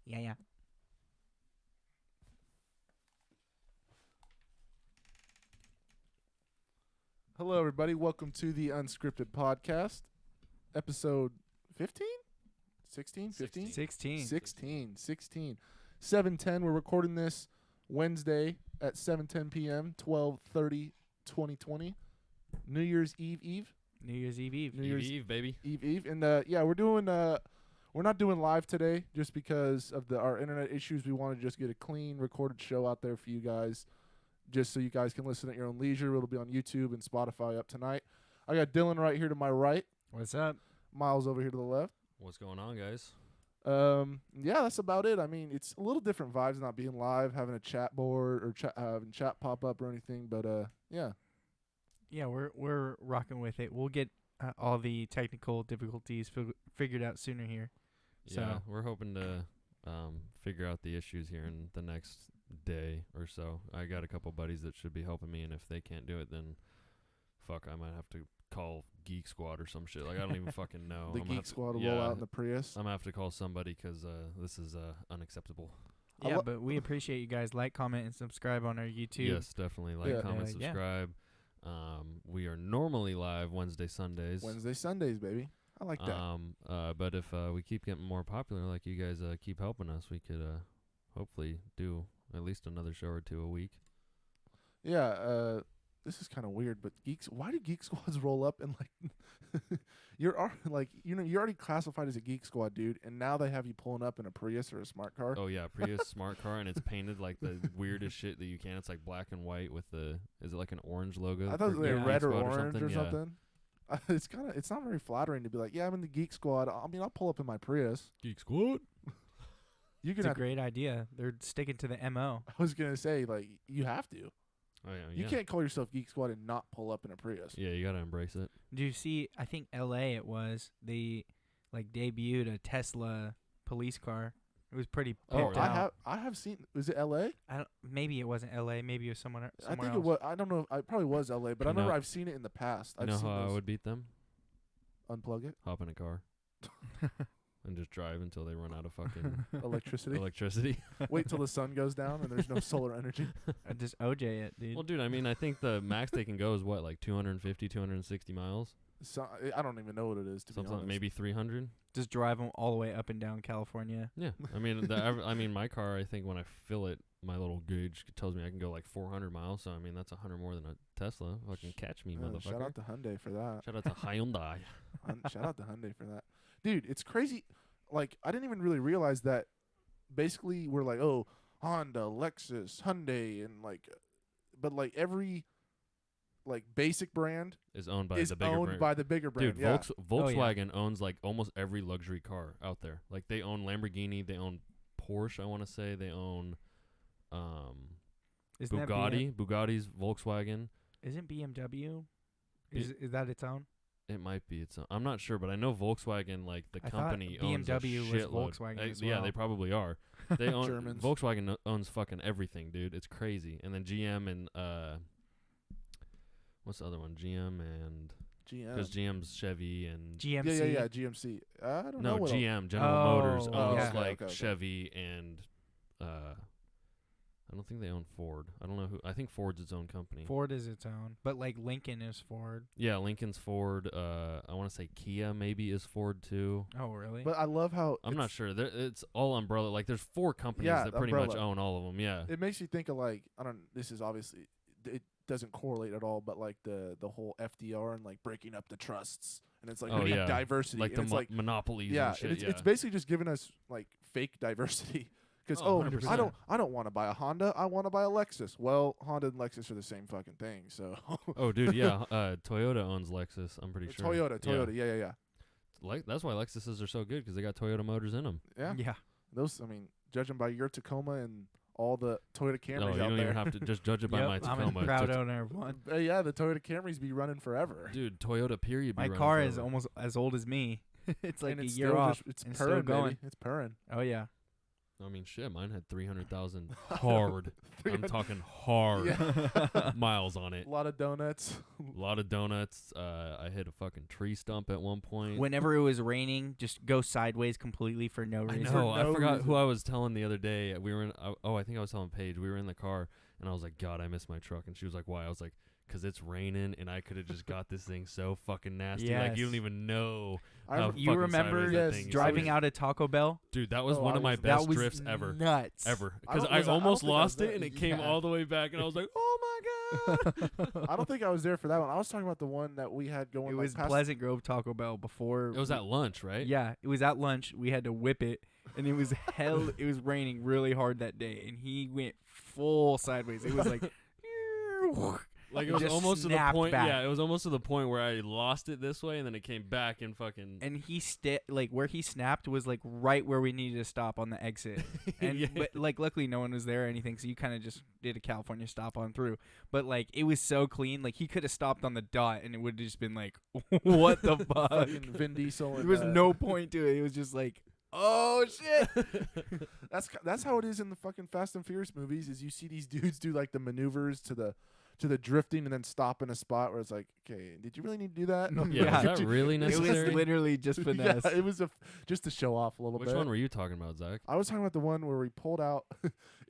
Yeah. Hello, everybody. Welcome to the Unscripted Podcast, episode 15? 16? 15? 16. 7:10. We're recording this Wednesday at 7:10 p.m., 12/30/2020. New Year's Eve. New Year's Eve. New Year's Eve, baby. Eve. And, we're doing, we're not doing live today just because of our internet issues. We want to just get a clean recorded show out there for you guys, just so you guys can listen at your own leisure. It'll be on YouTube and Spotify up tonight. I got Dylan right here to my right. What's up? Miles over here to the left. What's going on, guys? Yeah, that's about it. I mean, it's a little different vibes not being live, having a chat board or having chat pop up or anything. But yeah. Yeah, we're rocking with it. We'll get all the technical difficulties figured out sooner here. Yeah, we're hoping to figure out the issues here in the next day or so. I got a couple buddies that should be helping me, and if they can't do it, then fuck, I might have to call Geek Squad or some shit. Like, I don't even fucking know. The Geek Squad will roll out in the Prius. I'm going to have to call somebody because this is unacceptable. Yeah, but we appreciate you guys. Like, comment, and subscribe on our YouTube. Yes, definitely. Like, comment, subscribe. We are normally live Wednesday, Sundays, baby. I like that. But if we keep getting more popular, like you guys keep helping us, we could hopefully do at least another show or two a week. Yeah, this is kind of weird, but why do Geek Squads roll up and like you're already classified as a Geek Squad dude, and now they have you pulling up in a Prius or a smart car? Oh yeah, Prius smart car, and it's painted like the weirdest shit that you can. It's like black and white with is it like an orange logo? I thought it was red or orange or Yeah. something. It's not very flattering to be like, yeah, I'm in the Geek Squad. I mean, I'll pull up in my Prius. Geek Squad. It's a great idea. They're sticking to the MO. I was gonna say, like, you have to. Oh yeah, you can't call yourself Geek Squad and not pull up in a Prius. Yeah, you gotta embrace it. Do you see? I think L.A. it was they debuted a Tesla police car. It was pretty. Oh, I have seen. Was it L.A.? Maybe it wasn't L.A. Maybe it was somewhere I think else. it was. I don't know. It probably was L.A. But I remember I've seen it in the past. You know how I would beat them? Unplug it. Hop in a car. And just drive until they run out of fucking electricity. Wait till the sun goes down and there's no solar energy. Just OJ it, dude. Well, dude, I mean, I think the max they can go is what, like 250, 260 miles? So, I don't even know what it is, to be honest. Maybe 300? Just drive them all the way up and down California. Yeah. I mean, my car, I think when I fill it, my little gauge tells me I can go like 400 miles. So, I mean, that's 100 more than a Tesla. Fucking catch me, motherfucker. Shout out to Hyundai for that. Shout out to Hyundai. Shout out to Hyundai for that. Dude, it's crazy. Like, I didn't even really realize that basically we're like, oh, Honda, Lexus, Hyundai, and but like every basic brand is owned by the bigger brand. Dude, yeah. Volkswagen owns like almost every luxury car out there. Like, they own Lamborghini, they own Porsche, I want to say. They own Bugatti. Bugatti's Volkswagen. Isn't BMW? Is that its own? It might be its own. I'm not sure, but I know Volkswagen, like the company, owns BMW a was shitload. Volkswagen as well. Yeah, they probably are. They own Germans. Volkswagen owns fucking everything, dude. It's crazy. And then GM and what's the other one? GM. Because GM's Chevy and GMC. Yeah, GMC. I don't know. No, GM General Motors owns Chevy and I don't think they own Ford. I don't know who. I think Ford's its own company. Ford is its own, but like Lincoln is Ford. Yeah, Lincoln's Ford. I want to say Kia maybe is Ford too. Oh, really? But I love how I'm not sure. It's all umbrella. Like, there's 4 companies that pretty much own all of them. Yeah. It makes you think of this is obviously it doesn't correlate at all, but like the whole FDR and like breaking up the trusts, and it's like we need diversity, like and the monopolies. Yeah, and shit, it's basically just giving us like fake diversity. Because I don't want to buy a Honda. I want to buy a Lexus. Well, Honda and Lexus are the same fucking thing. So. Oh, dude, yeah. Toyota owns Lexus. I'm pretty sure. Toyota. Yeah. That's why Lexuses are so good, because they got Toyota motors in them. Yeah. Yeah. Those. I mean, judging by your Tacoma and all the Toyota Camrys out there. No, you don't even have to just judge it by my Tacoma. I'm a proud owner of one. Yeah, the Toyota Camrys be running forever. Dude, Toyota period. My car is almost as old as me. It's like a year off. It's purring, going. It's purring. Oh yeah. I mean, shit, mine had 300,000 hard. I'm talking hard Yeah. miles on it. A lot of donuts. A lot of donuts. I hit a fucking tree stump at one point. Whenever it was raining, just go sideways completely for no I reason. know. For I no forgot reason. who I was telling the other day. We were in. I think I was telling Paige. We were in the car, and I was like, "God, I miss my truck." And she was like, "Why?" I was like, "'Cause it's raining, and I could have just got this thing so fucking nasty. Like you don't Yes. even know I how rem- You fucking remember sideways that thing is driving going." out of Taco Bell? Dude, that was Oh, one I of my was- best that was drifts ever. nuts. Ever. I Because don't- I was I- I don't almost think I was lost it, there. and it came Yeah. all the way back, and I was like, "Oh my god!" I don't think I was there for that one. I was talking about the one that we had going. It like, was past Pleasant Grove Taco Bell before. It was at lunch, right? Yeah, it was at lunch. We had to whip it, and it was hell. It was raining really hard that day, and he went full sideways. It was like, Like it It was just almost to the snapped point. back. Yeah, it was almost to the point where I lost it this way, and then it came back and fucking. and he like where he snapped was like right where we needed to stop on the exit. And Yeah. but like luckily no one was there or anything, so you kind of just did a California stop on through. But like it was so clean, like he could have stopped on the dot, and it would have just been like, what the fuck? fucking Vin Diesel. There And, was no point to it. It was just like, oh shit. That's how it is in the fucking Fast and Furious movies. Is you see these dudes do like the maneuvers to the drifting and then stop in a spot where it's like, okay, did you really need to do that? No, Yeah, Yeah. is that really It necessary? was literally just finesse. Yeah, it was just to show off a little Which bit. one were you talking about, Zach? I was talking about the one where we pulled out.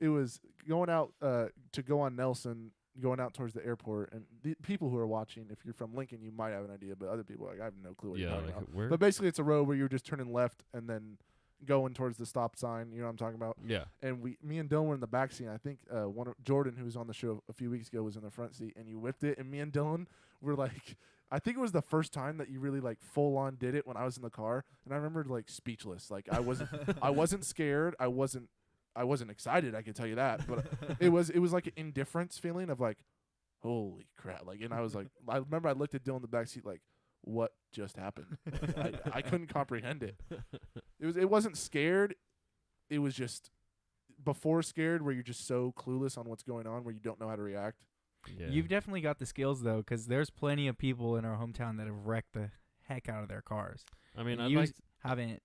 It was going out to go on Nelson, going out towards the airport. And the people who are watching, if you're from Lincoln, you might have an idea, but other people are like, I have no clue what you're Yeah, talking like about. where? But basically, it's a road where you're just turning left and then going towards the stop sign. You know what I'm talking about? Yeah. And me and Dylan were in the back seat. I think Jordan, who was on the show a few weeks ago, was in the front seat, and you whipped it. And me and Dylan were like, I think it was the first time that you really like full on did it when I was in the car, and I remember like speechless. Like I wasn't scared. I wasn't excited. I can tell you that, but it was like an indifference feeling of like, holy crap! Like, and I was like, I remember I looked at Dylan in the back seat like, what just happened? I couldn't comprehend it. It wasn't scared. It was just before scared, where you're just so clueless on what's going on, where you don't know how to react. Yeah. You've definitely got the skills though, because there's plenty of people in our hometown that have wrecked the heck out of their cars. I mean, And I'd you like. haven't.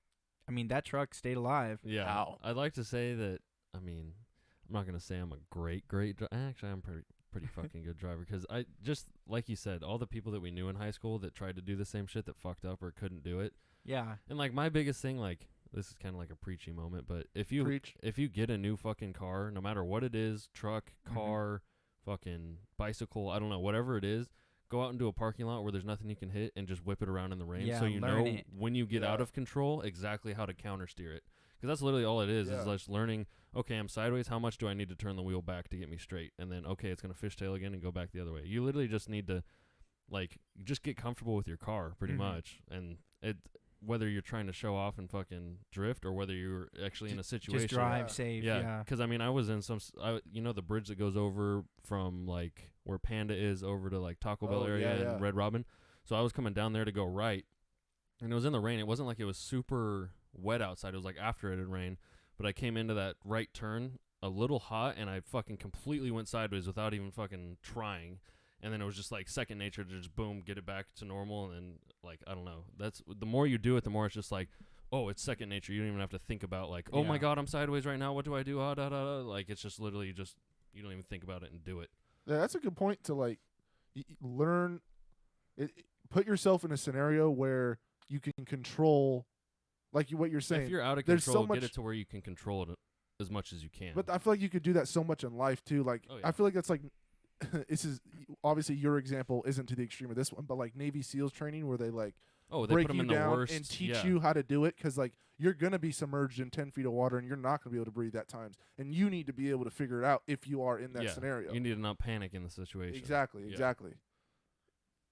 I mean, that truck stayed alive. Yeah. Ow. I'd like to say that. I mean, I'm not gonna say I'm a great driver. Actually, I'm pretty fucking good driver, because I just like you said, all the people that we knew in high school that tried to do the same shit that fucked up or couldn't do it. Yeah. And like my biggest thing, like this is kind of like a preachy moment, but if you Preach. get a new fucking car, no matter what it is, truck, car, fucking bicycle, I don't know, whatever it is, go out into a parking lot where there's nothing you can hit and just whip it around in the rain, Yeah, so you learn know it. when you get out Yeah. of control exactly how to counter steer it. Because that's literally all it is Yeah. just learning, okay, I'm sideways, how much do I need to turn the wheel back to get me straight? And then, okay, it's going to fishtail again and go back the other way. You literally just need to, like, just get comfortable with your car pretty Mhm. much. And whether you're trying to show off and fucking drift or whether you're actually in a situation. Just drive Yeah. safe. Yeah, Yeah. because I mean, I was in the bridge that goes over from like where Panda is over to like Taco Bell Oh, area yeah, yeah. and Red Robin. So I was coming down there to go right, and it was in the rain. It wasn't like it was super wet outside. It was like after it had rained. But I came into that right turn a little hot, and I fucking completely went sideways without even fucking trying. And then it was just like second nature to just boom, get it back to normal. And then like, I don't know. That's the more you do it, the more it's just like, oh, it's second nature. You don't even have to think about like, oh my Yeah. God, I'm sideways right now. What do I do? Like, it's just literally just, you don't even think about it and do it. Yeah, that's a good point to like learn. Put yourself in a scenario where you can control, like what you're saying. If you're out of there's so control, much- get it to where you can control it as much as you can. But I feel like you could do that so much in life too. Like Oh, yeah. I feel like that's like this is obviously your example isn't to the extreme of this one, but like Navy SEALs training where they like oh, they break put them you in the down worst and teach yeah. you how to do it, because like you're gonna be submerged in 10 feet of water and you're not gonna be able to breathe at times, and you need to be able to figure it out if you are in that Yeah, scenario. You need to not panic in the situation. Exactly, Yeah. exactly.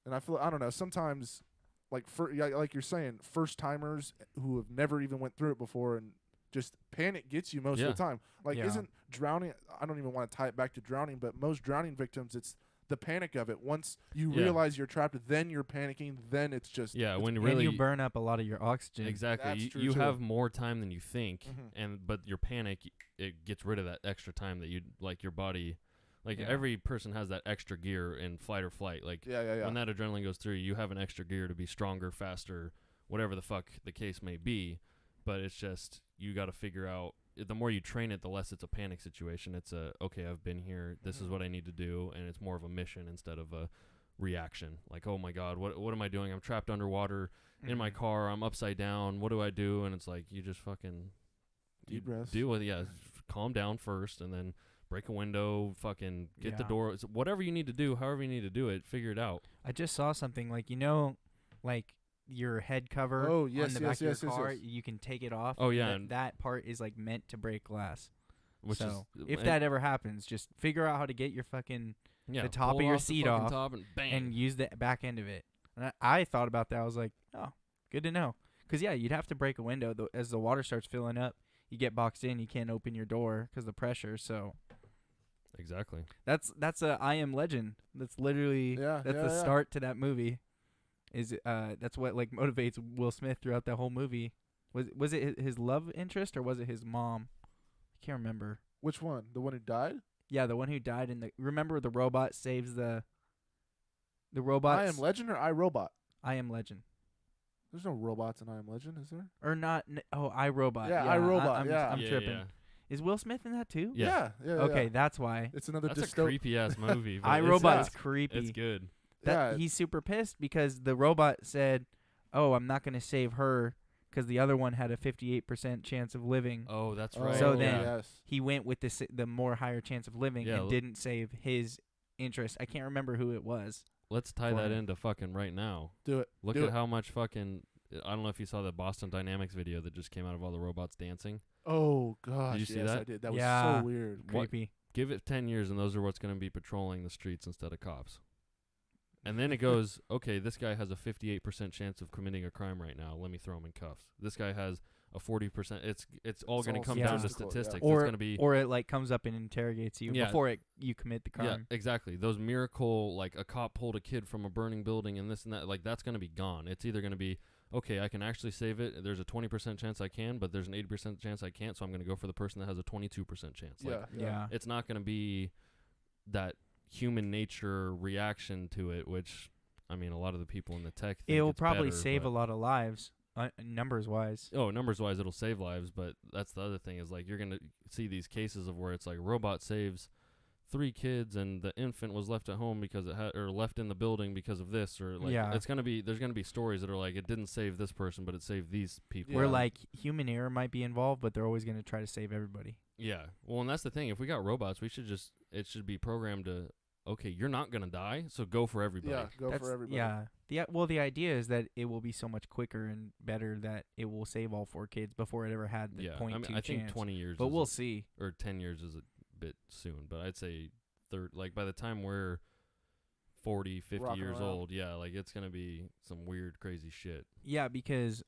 And I don't know. Sometimes, like like you're saying, first timers who have never even went through it before, and just panic gets you most of the time. Like, Yeah. isn't drowning? I don't even want to tie it back to drowning, but most drowning victims, it's the panic of it. Once you Yeah. realize you're trapped, then you're panicking. Then it's just Yeah, when And really you burn up a lot of your oxygen. exactly That's you, true you too. have more time than you think, Mhm. but your panic it gets rid of that extra time that you like your body. Like Yeah. every person has that extra gear in fight or flight. Like yeah. when that adrenaline goes through, you have an extra gear to be stronger, faster, whatever the fuck the case may be. But it's just you got to figure out the more you train it, the less it's a panic situation. It's okay, I've been here. This is what I need to do, and it's more of a mission instead of a reaction. Like, oh my God, what am I doing? I'm trapped underwater in my car. I'm upside down. What do I do? And it's like you just fucking Deep breaths. deal with it. Calm down first, and then break a window. Fucking get the door. Whatever you need to do, however you need to do it, figure it out. I just saw something like like your head cover Oh, yes, on the yes, back yes, of your yes, car, yes. you can take it off. Oh, yeah, and and- that part is like meant to break glass. Which So is if that ever happens, just figure out how to get your fucking the top of your seat off top and bang. and use the back end of it. And I thought about that. I was like, oh, good to know. Because you'd have to break a window as the water starts filling up. You get boxed in. You can't open your door because the pressure. So exactly. that's a I Am Legend. That's literally the start to that movie. That's what like motivates Will Smith throughout that whole movie. Was it his love interest or was it his mom? I can't remember. Which one? The one who died? Yeah, the one who died in the. Remember the robot saves the robots. I Am Legend or I, Robot? I Am Legend. There's no robots in I Am Legend, is there? Or not? I, Robot. Yeah, I, Robot, I'm yeah. tripping. Yeah. Is Will Smith in that too? Yeah. Okay, that's why. It's another That's a creepy ass movie. but I, it's- Robot it's- is creepy. It's good. He's super pissed because the robot said, "Oh, I'm not going to save her because the other one had a 58% chance of living." Oh, that's right. So Oh, then- yes. He went with the more higher chance of living Yeah, and didn't save his interest. I can't remember who it was. Let's tie for that him. into fucking right now. Do it. Look Do at it. how much fucking. I don't know if you saw the Boston Dynamics video that just came out of all the robots dancing. Oh, gosh. Did you see yes, that? I did. That was Yeah. so weird. What- Creepy. Give it 10 years, and those are what's going to be patrolling the streets instead of cops. And then it goes, okay, this guy has a 58% chance of committing a crime right now. Let me throw him in cuffs. This guy has a 40%. It's all It's going to all come down to statistical, yeah. statistics. It's Or going to be it like comes up and interrogates you Yeah. before you commit the yeah, crime. exactly. Those miracle, like a cop pulled a kid from a burning building and this and that, like that's going to be gone. It's either going to be, okay, I can actually save it. There's a 20% chance I can, but there's an 80% chance I can't, so I'm going to go for the person that has a 22% chance. Like, Yeah. it's not going to be that human nature reaction to it, which, I mean, a lot of the people in the tech think It'll it's probably better, save but- a lot of lives, numbers wise. Oh, numbers wise, it'll save lives, but that's the other thing is like you're gonna see these cases of where it's like robot saves 3 kids and the infant was left at home because it had or left in the building because of this or like it's gonna be there's gonna be stories that are like it didn't save this person but it saved these people. Where like human error might be involved, but they're always going to try to save everybody. Yeah, well, and that's the thing. If we got robots, it should be programmed to okay, you're not gonna die, so go for everybody. Yeah, go for everybody. Yeah. The idea is that it will be so much quicker and better that it will save all 4 kids before it ever had the Yeah, point I mean, two I think chance. 20 years, But is we'll see. or 10 years is a bit soon, but I'd say like by the time we're 40, 50 Rocking years around. old, yeah, like it's gonna be some weird, crazy shit. Yeah, because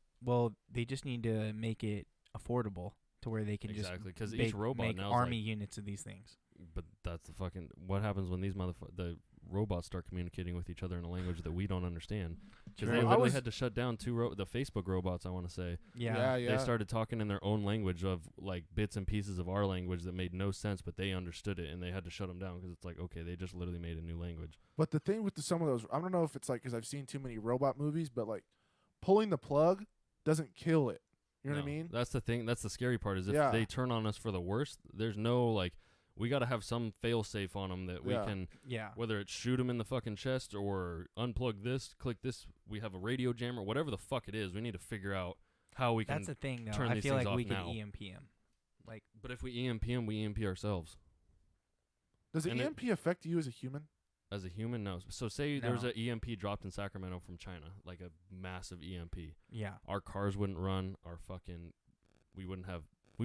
they just need to make it affordable to where they can Exactly, because just each robot make now army is units of these things. like, but that's the fucking what happens when these the robots start communicating with each other in a language that we don't understand. Because they True. literally had to shut down 2 the Facebook robots. I want to say Yeah. Yeah. they started talking in their own language of like bits and pieces of our language that made no sense, but they understood it, and they had to shut them down because it's like okay, they just literally made a new language. But the thing with some of those, I don't know if it's like because I've seen too many robot movies, but like pulling the plug doesn't kill it. You know what I No, mean? That's the thing. That's the scary part is if Yeah. they turn on us for the worst, there's no like we got to have some fail safe on them that we can Yeah. whether it's shoot them in the fucking chest or unplug this, click this. We have a radio jammer, whatever the fuck it is. We need to figure out how we can. That's the thing, though. turn I these feel things like off we could now. EMP him. Like, But if we EMP them, we EMP ourselves Does the and it- EMP affect you as a human? as a human. No. So say there's No. a EMP dropped in Sacramento from China, like a massive EMP. yeah. Our cars wouldn't run. Our fucking we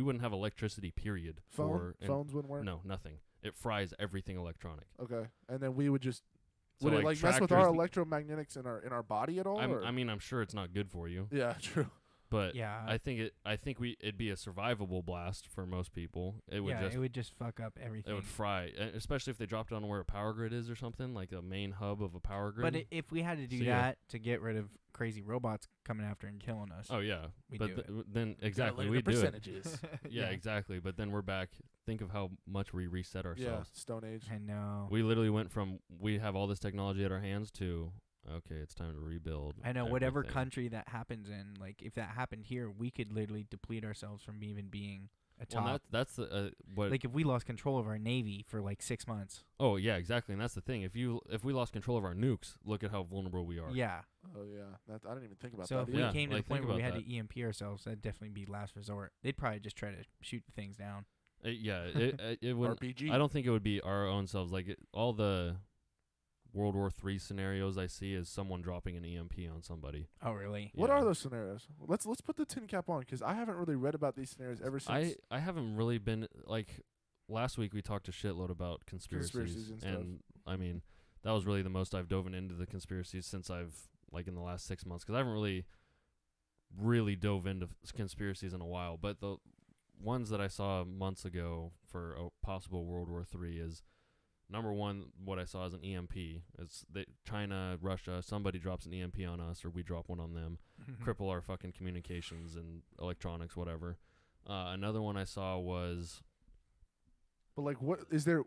wouldn't have electricity. Period. Phones wouldn't work? No, nothing. It fries everything electronic. Okay. And then we would just So would it like mess with our tractors- electromagnetics in our body at all? or? I mean, I'm sure it's not good for you, Yeah, true. but Yeah. I think it'd be a survivable blast for most people. It would it would just fuck up everything. it would fry, especially if they dropped it on where a power grid is or something, like a main hub of a power grid. But if we had to do So, yeah. that to get rid of crazy robots coming after and killing us, oh yeah, we but do then exactly Calculate we the do it. percentages. Yeah, exactly. But then we're back. Think of how much we reset Yeah, ourselves. Stone Age. I know. We literally went from we have all this technology at our hands to okay, it's time to rebuild. I know. Whatever everything. country that happens in, like if that happened here, we could literally deplete ourselves from even being top. Well, that's what. Like if we lost control of our navy for like 6 months. Oh yeah, exactly, and that's the thing. If we lost control of our nukes, look at how vulnerable we are. Yeah. Oh yeah, I didn't even think about so that. So if we yeah, came to like, the point where we had that. to EMP ourselves, that'd definitely be last resort. They'd probably just try to shoot things down. It wouldn't. RPG. I don't think it would be our own selves. Like all the World War III scenarios I see is someone dropping an EMP on somebody. Oh really? What are those scenarios? Let's put the tin cap on because I haven't really read about these scenarios ever since. I haven't really been like last week we talked a shitload about conspiracies and stuff. I mean that was really the most I've dove into the conspiracies since I've like in the last 6 months because I haven't really dove into conspiracies in a while. But the ones that I saw months ago for a possible World War III is number one. What I saw is an EMP. It's China, Russia. Somebody drops an EMP on us, or we drop one on them. Cripple our fucking communications and electronics, whatever. Another one I saw was. But like, what is there?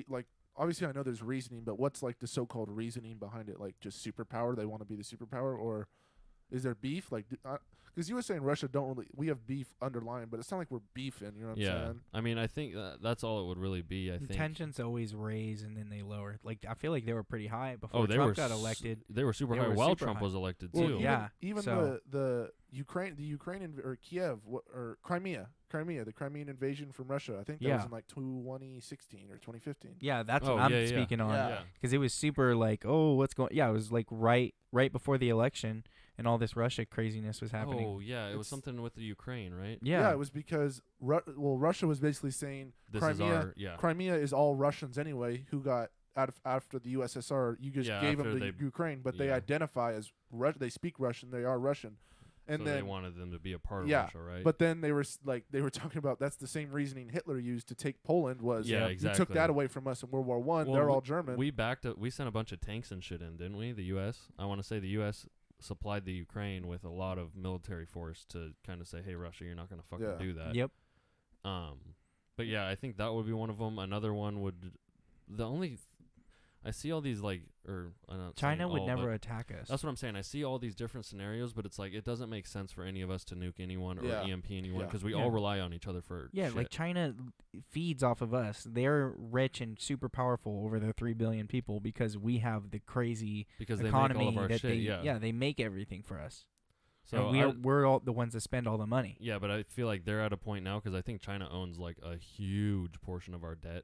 Like, obviously, I know there's reasoning, but what's like the so-called reasoning behind it? Like, just superpower? They want to be the superpower, or is there beef? Like, because you were saying Russia don't really. We have beef underlying, but it's not like we're beefing. You know what I'm saying? I mean, I think that's all it would really be. I think tensions always raise and then they lower. Like I feel like they were pretty high before Trump got elected. They were super high while Trump was elected too. Even the Ukrainian or Kiev or Crimea, the Crimean invasion from Russia. I think that was in like 2016 or 2015. Yeah, that's what I'm speaking on. Because it was super like, oh, what's going? Yeah, it was like right before the election. And all this Russia craziness was happening. Oh, yeah. It was something with the Ukraine, right? Yeah, it was because, Russia was basically saying Crimea is all Russians anyway who got after the USSR. You just gave them the Ukraine, but they identify as they speak Russian. They are Russian. And so then they wanted them to be a part of Russia, right? But then they were talking about that's the same reasoning Hitler used to take Poland was exactly. You took that away from us in World War I. They're all German. We sent a bunch of tanks and shit in, didn't we? The U.S. I want to say the U.S. supplied the Ukraine with a lot of military force to kind of say, hey, Russia, you're not going to fucking do that. Yep. But yeah, I think that would be one of them. Another one would, I see all these China would never attack us. That's what I'm saying. I see all these different scenarios, but it's like it doesn't make sense for any of us to nuke anyone or EMP anyone because we all rely on each other for shit. Like China feeds off of us. They're rich and super pourful over their 3 billion people because we have the crazy economy they make all of our shit. They make everything for us. So we're all the ones that spend all the money. Yeah, but I feel like they're at a point now because I think China owns like a huge portion of our debt.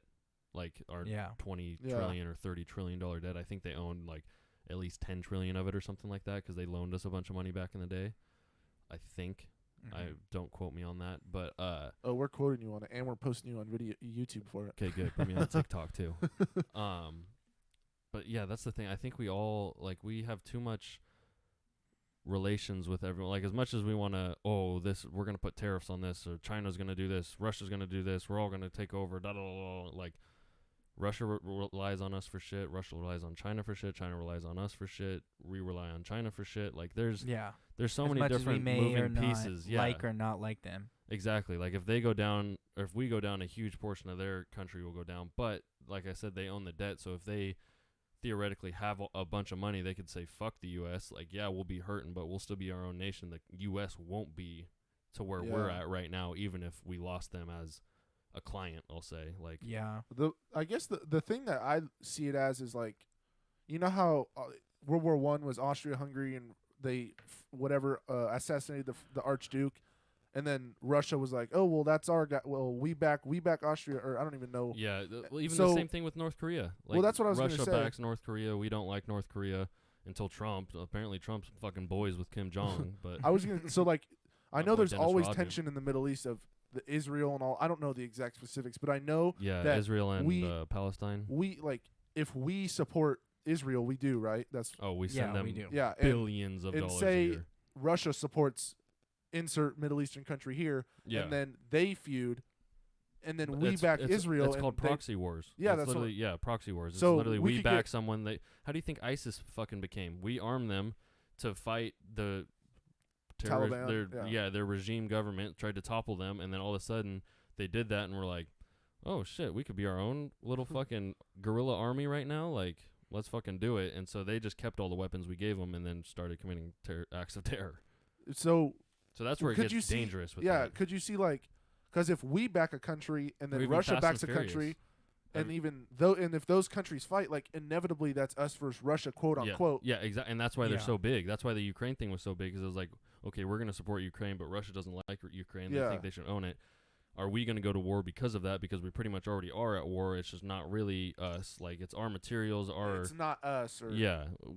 Like our 20 trillion or $30 trillion debt. I think they own like at least 10 trillion of it or something like that because they loaned us a bunch of money back in the day. I think. I don't quote me on that, but we're quoting you on it and we're posting you on YouTube for it. Okay, good. Put me on TikTok too. But yeah, that's the thing. I think we all we have too much relations with everyone. Like as much as we want to, we're going to put tariffs on this or China's going to do this, Russia's going to do this, we're all going to take over, like Russia relies on us for shit. Russia relies on China for shit. China relies on us for shit. We rely on China for shit. Like there's so many different moving pieces. Like or not like them. Exactly. Like if they go down, or if we go down, a huge portion of their country will go down. But like I said, they own the debt. So if they theoretically have a bunch of money, they could say fuck the U.S. Like we'll be hurting, but we'll still be our own nation. The U.S. won't be to where we're at right now, even if we lost them as a client, I'll say. I guess the thing that I see it as is like, you know how World War I was Austria-Hungary and they assassinated the Archduke, and then Russia was like, oh well, that's our guy. Well, we back Austria, or I don't even know. Yeah, even the same thing with North Korea. Well, that's what I was going to say. Russia backs North Korea. We don't like North Korea until Trump. Apparently, Trump's fucking boys with Kim Jong. But I know there's always tension in the Middle East of the Israel and all. I don't know the exact specifics, but I know that Israel and Palestine. We if we support Israel, we do, right? We send them billions of dollars a year. Russia supports insert Middle Eastern country here, and then they feud, and then we back Israel. It's called proxy wars. Yeah, that's literally proxy wars. So it's literally we back someone. How do you think ISIS fucking became? We arm them to fight the Taliban, their regime government tried to topple them, and then all of a sudden they did that, and we're like, oh shit, we could be our own little fucking guerrilla army right now. Like, let's fucking do it. And so they just kept all the weapons we gave them, and then started committing acts of terror. So that's where it gets dangerous. With that. Could you see like, Because if we back a country and then Or even Russia Fast backs a and Furious. country, and if those countries fight, like inevitably that's us versus Russia, quote unquote. Yeah, exactly. And that's why they're so big. That's why the Ukraine thing was so big, because it was like, okay, we're going to support Ukraine, but Russia doesn't like Ukraine. They think they should own it. Are we going to go to war because of that? Because we pretty much already are at war. It's just not really us. Like, it's our materials, It's not us.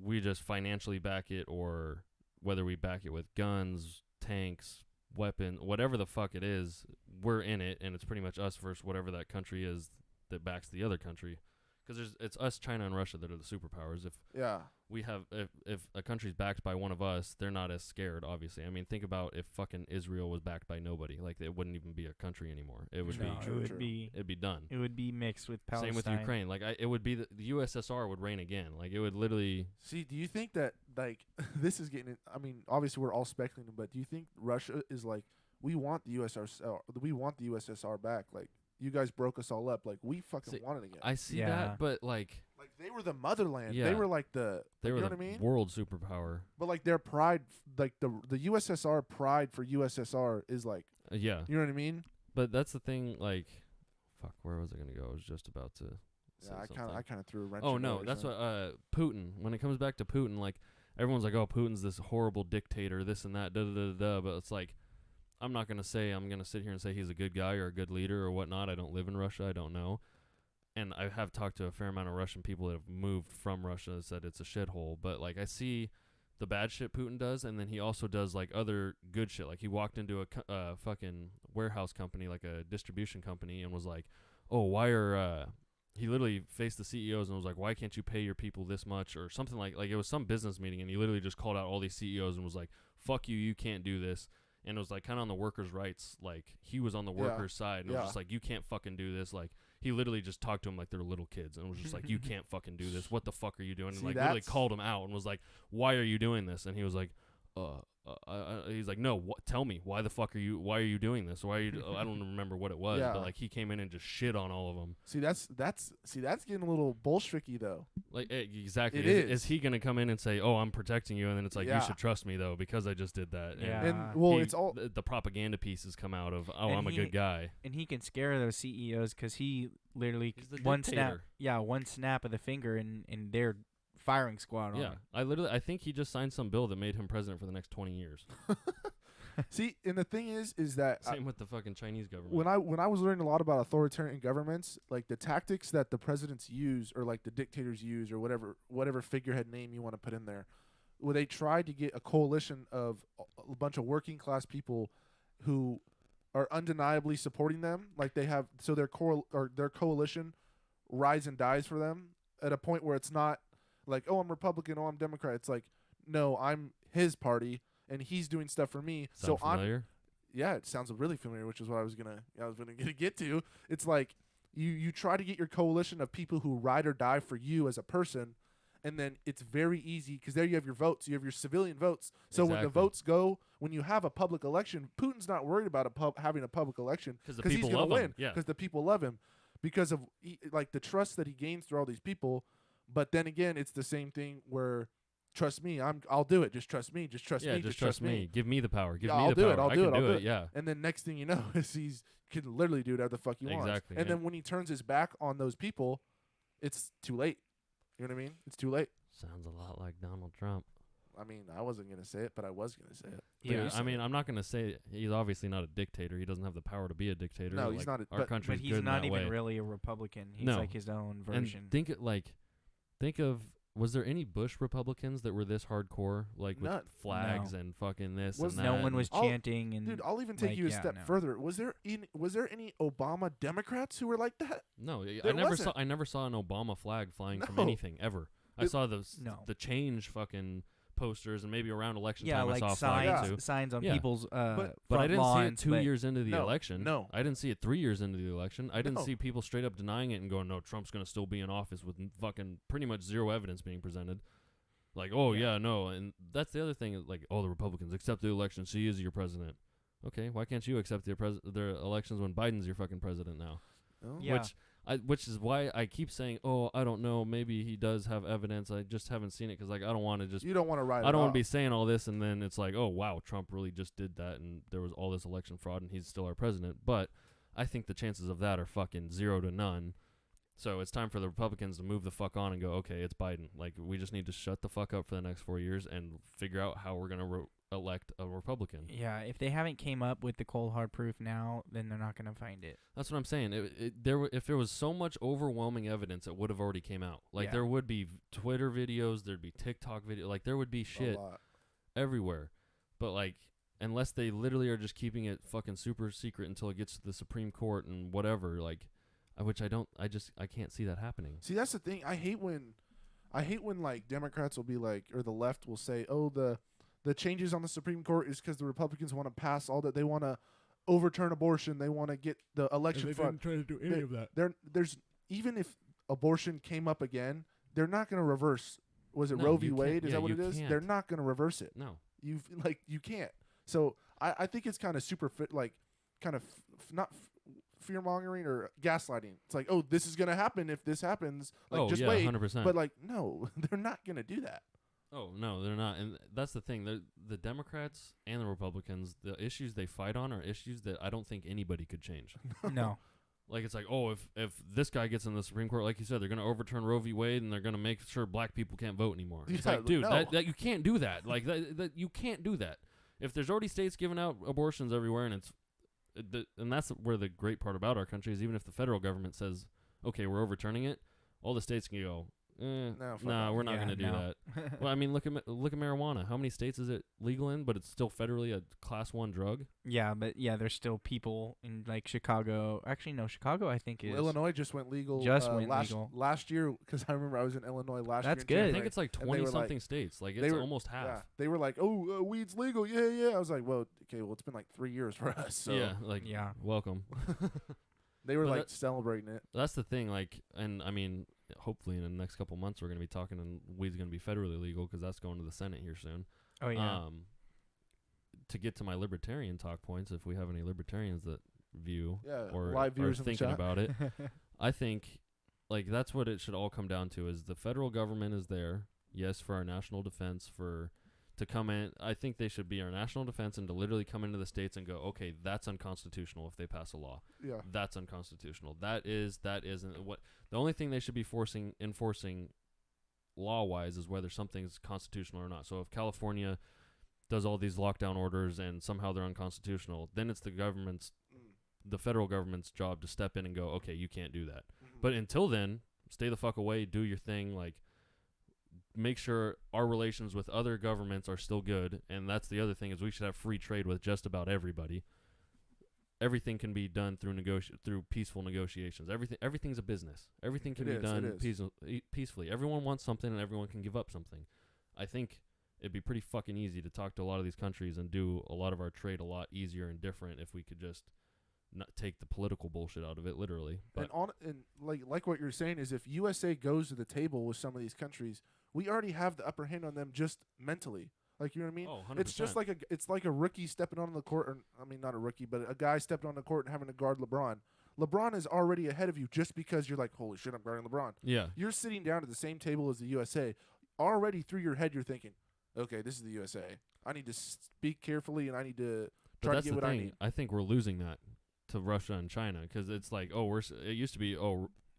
we just financially back it, or whether we back it with guns, tanks, weapon, whatever the fuck it is, we're in it, and it's pretty much us versus whatever that country is that backs the other country. Because it's us, China, and Russia that are the superpowers. If a country's backed by one of us, they're not as scared, obviously. I mean, think about if fucking Israel was backed by nobody. Like, it wouldn't even be a country anymore. It would it'd be done. It would be mixed with Palestine. Same with Ukraine. Like, it would be the USSR would reign again. Like, it would literally. See, do you think that, like, this is getting, I mean, obviously we're all speculating, but do you think Russia is like, we want the USSR back? Like, you guys broke us all up. Like, we fucking want it again. I see that, but like they were the motherland. Yeah. They were like you were know the what I mean? world superpower. But like their pride, like the USSR pride for USSR is like, yeah, you know what I mean? But that's the thing. Like, fuck, where was I gonna go? I was just about to. I kind of threw a wrench. Oh no, that's what Putin. When it comes back to Putin, like everyone's like, oh, Putin's this horrible dictator, this and that, da da da da. But it's like, I'm not going to say I'm going to sit here and say he's a good guy or a good leader or whatnot. I don't live in Russia. I don't know. And I have talked to a fair amount of Russian people that have moved from Russia and said it's a shithole. But, like, I see the bad shit Putin does, and then he also does, like, other good shit. Like, he walked into a fucking warehouse company, like a distribution company, and was like, oh, why are... he literally faced the CEOs and was like, why can't you pay your people this much? Or something like it was some business meeting, and he literally just called out all these CEOs and was like, fuck you, you can't do this. And it was like kind of on the workers' rights, like he was on the workers' side, and it was just like, you can't fucking do this. Like, he literally just talked to him like they're little kids, and was just like, you can't fucking do this. What the fuck are you doing? And like literally called him out and was like, why are you doing this? And he was like, he's like, no, tell me, why are you doing this? Why are you? I don't remember what it was, but like he came in and just shit on all of them. See, that's getting a little Bolsheviki though. Like, exactly. Is he gonna come in and say, oh, I'm protecting you, and then it's like, you should trust me though because I just did that. Yeah. And it's all the propaganda pieces come out of, oh, I'm a good guy, and he can scare those CEOs because he literally one snap of the finger and they're firing squad on him. I think he just signed some bill that made him president for the next 20 years. See, and the thing is that same with the fucking Chinese government. When I was learning a lot about authoritarian governments, like the tactics that the presidents use, or like the dictators use, or whatever figurehead name you want to put in there, where they tried to get a coalition of a bunch of working class people who are undeniably supporting them, like they have, so their coalition rides and dies for them at a point where it's not like, oh, I'm Republican, oh, I'm Democrat. It's like, no, I'm his party, and he's doing stuff for me. Sound familiar? It sounds really familiar, which is what I was gonna get to. It's like you try to get your coalition of people who ride or die for you as a person, and then it's very easy because there you have your votes, you have your civilian votes. So when the votes go, when you have a public election, Putin's not worried about having a public election because he's gonna win. Because the people love him, because of like the trust that he gains through all these people. But then again, it's the same thing where, trust me, I'll do it. Just trust me. Just trust me. Just trust me. Give me the power. Give me I'll the do power. It. I'll do it. Yeah. And then next thing you know is he can literally do whatever the fuck he wants. Exactly. And then when he turns his back on those people, it's too late. You know what I mean? It's too late. Sounds a lot like Donald Trump. I mean, I wasn't going to say it, but I was going to say it. Yeah, I mean, I'm not going to say it. He's obviously not a dictator. He doesn't have the power to be a dictator. No, he's not. Our country's but he's good not in that even way. really a Republican. He's like his own version. And think of, was there any Bush Republicans that were this hardcore, like with flags and fucking this and that? No one was chanting. And dude, I'll even take you a step further. Was there any Obama Democrats who were like that? No, I never saw an Obama flag flying from anything ever. I saw the change fucking posters, and maybe around election time I saw flags too. Signs on people's but I didn't see it 2 years into the election. No, I didn't see it 3 years into the election. I didn't see people straight up denying it and going, no, Trump's going to still be in office with fucking pretty much zero evidence being presented. Like, no. And that's the other thing, like, the Republicans accept the election, so he is your president. Okay, why can't you accept their elections when Biden's your fucking president now? Oh. Yeah. Which is why I keep saying, I don't know, maybe he does have evidence. I just haven't seen it because, like, I don't want to just... You don't want to write it I don't want to be saying all this, and then it's like, oh, wow, Trump really just did that, and there was all this election fraud, and he's still our president. But I think the chances of that are fucking 0 to none. So it's time for the Republicans to move the fuck on and go, okay, it's Biden. Like, we just need to shut the fuck up for the next 4 years and figure out how we're going to elect a Republican. Yeah, if they haven't came up with the cold hard proof now, then they're not going to find it. That's what I'm saying. If there was so much overwhelming evidence, it would have already came out. Like, there would be Twitter videos, there'd be TikTok videos. Like, there would be shit everywhere. But, like, unless they literally are just keeping it fucking super secret until it gets to the Supreme Court and whatever, like, which I can't see that happening. See, that's the thing. I hate when like Democrats will be like, or the left will say, oh, the changes on the Supreme Court is because the Republicans want to pass all that. They want to overturn abortion. They want to get the election front. They didn't try to do any of that. There's even if abortion came up again, they're not going to reverse. Was it Roe v. Wade? Is that what it is? They're not going to reverse it. No. You can't. So I think it's kind of super not fear mongering or gaslighting. It's like, oh, this is gonna happen if this happens. Like, just wait. 100%. But like, no, they're not gonna do that. Oh no, they're not. And that's the thing. The Democrats and the Republicans, the issues they fight on are issues that I don't think anybody could change. No. Like, it's like, oh, if this guy gets in the Supreme Court, like you said, they're gonna overturn Roe v. Wade and they're gonna make sure black people can't vote anymore. It's like, dude, that you can't do that. Like that you can't do that. If there's already states giving out abortions everywhere, and and that's where the great part about our country is, even if the federal government says, okay, we're overturning it, all the states can go, no, we're not going to do that. Well, I mean, look at marijuana. How many states is it legal in, but it's still federally a class 1 drug? Yeah, but there's still people in like Chicago. Actually, no, Chicago I think is. Illinois just went legal. Last year, because I remember I was in Illinois last year. That's good. I think it's like 20-something states. Like, it's almost half. Yeah, they were like, oh, weed's legal. Yeah. I was like, well, okay, it's been like 3 years for us. So. Yeah, welcome. They were celebrating it. That's the thing. Like, and I mean, hopefully in the next couple months we're going to be talking, and weed's going to be federally legal because that's going to the Senate here soon. Oh yeah. To get to my libertarian talk points, if we have any libertarians that view or live viewers are thinking about it, I think like that's what it should all come down to: is the federal government is there, yes, for our national defense, to come in. I think they should be our national defense and to literally come into the states and go, okay, that's unconstitutional if they pass a law. Yeah. That's unconstitutional. That isn't what the only thing they should be enforcing law-wise is whether something's constitutional or not. So if California does all these lockdown orders and somehow they're unconstitutional, then it's the federal government's job to step in and go, okay, you can't do that. Mm-hmm. But until then, stay the fuck away, do your thing, like make sure our relations with other governments are still good. And that's the other thing, is we should have free trade with just about everybody. Everything can be done through peaceful negotiations. Everything's a business. Everything can be done peacefully. Everyone wants something and everyone can give up something. I think it'd be pretty fucking easy to talk to a lot of these countries and do a lot of our trade a lot easier and different if we could just not take the political bullshit out of it, literally. But and like what you're saying is, if USA goes to the table with some of these countries, we already have the upper hand on them just mentally. Like, you know what I mean? Oh, 100%. It's just like a rookie stepping on the court, or I mean, not a rookie, but a guy stepping on the court and having to guard LeBron. LeBron is already ahead of you just because you're like, holy shit, I'm guarding LeBron. Yeah. You're sitting down at the same table as the USA. Already through your head, you're thinking, okay, this is the USA. I need to speak carefully, and I need to try to get what I need. I think we're losing that to Russia and China, because it's like, it used to be,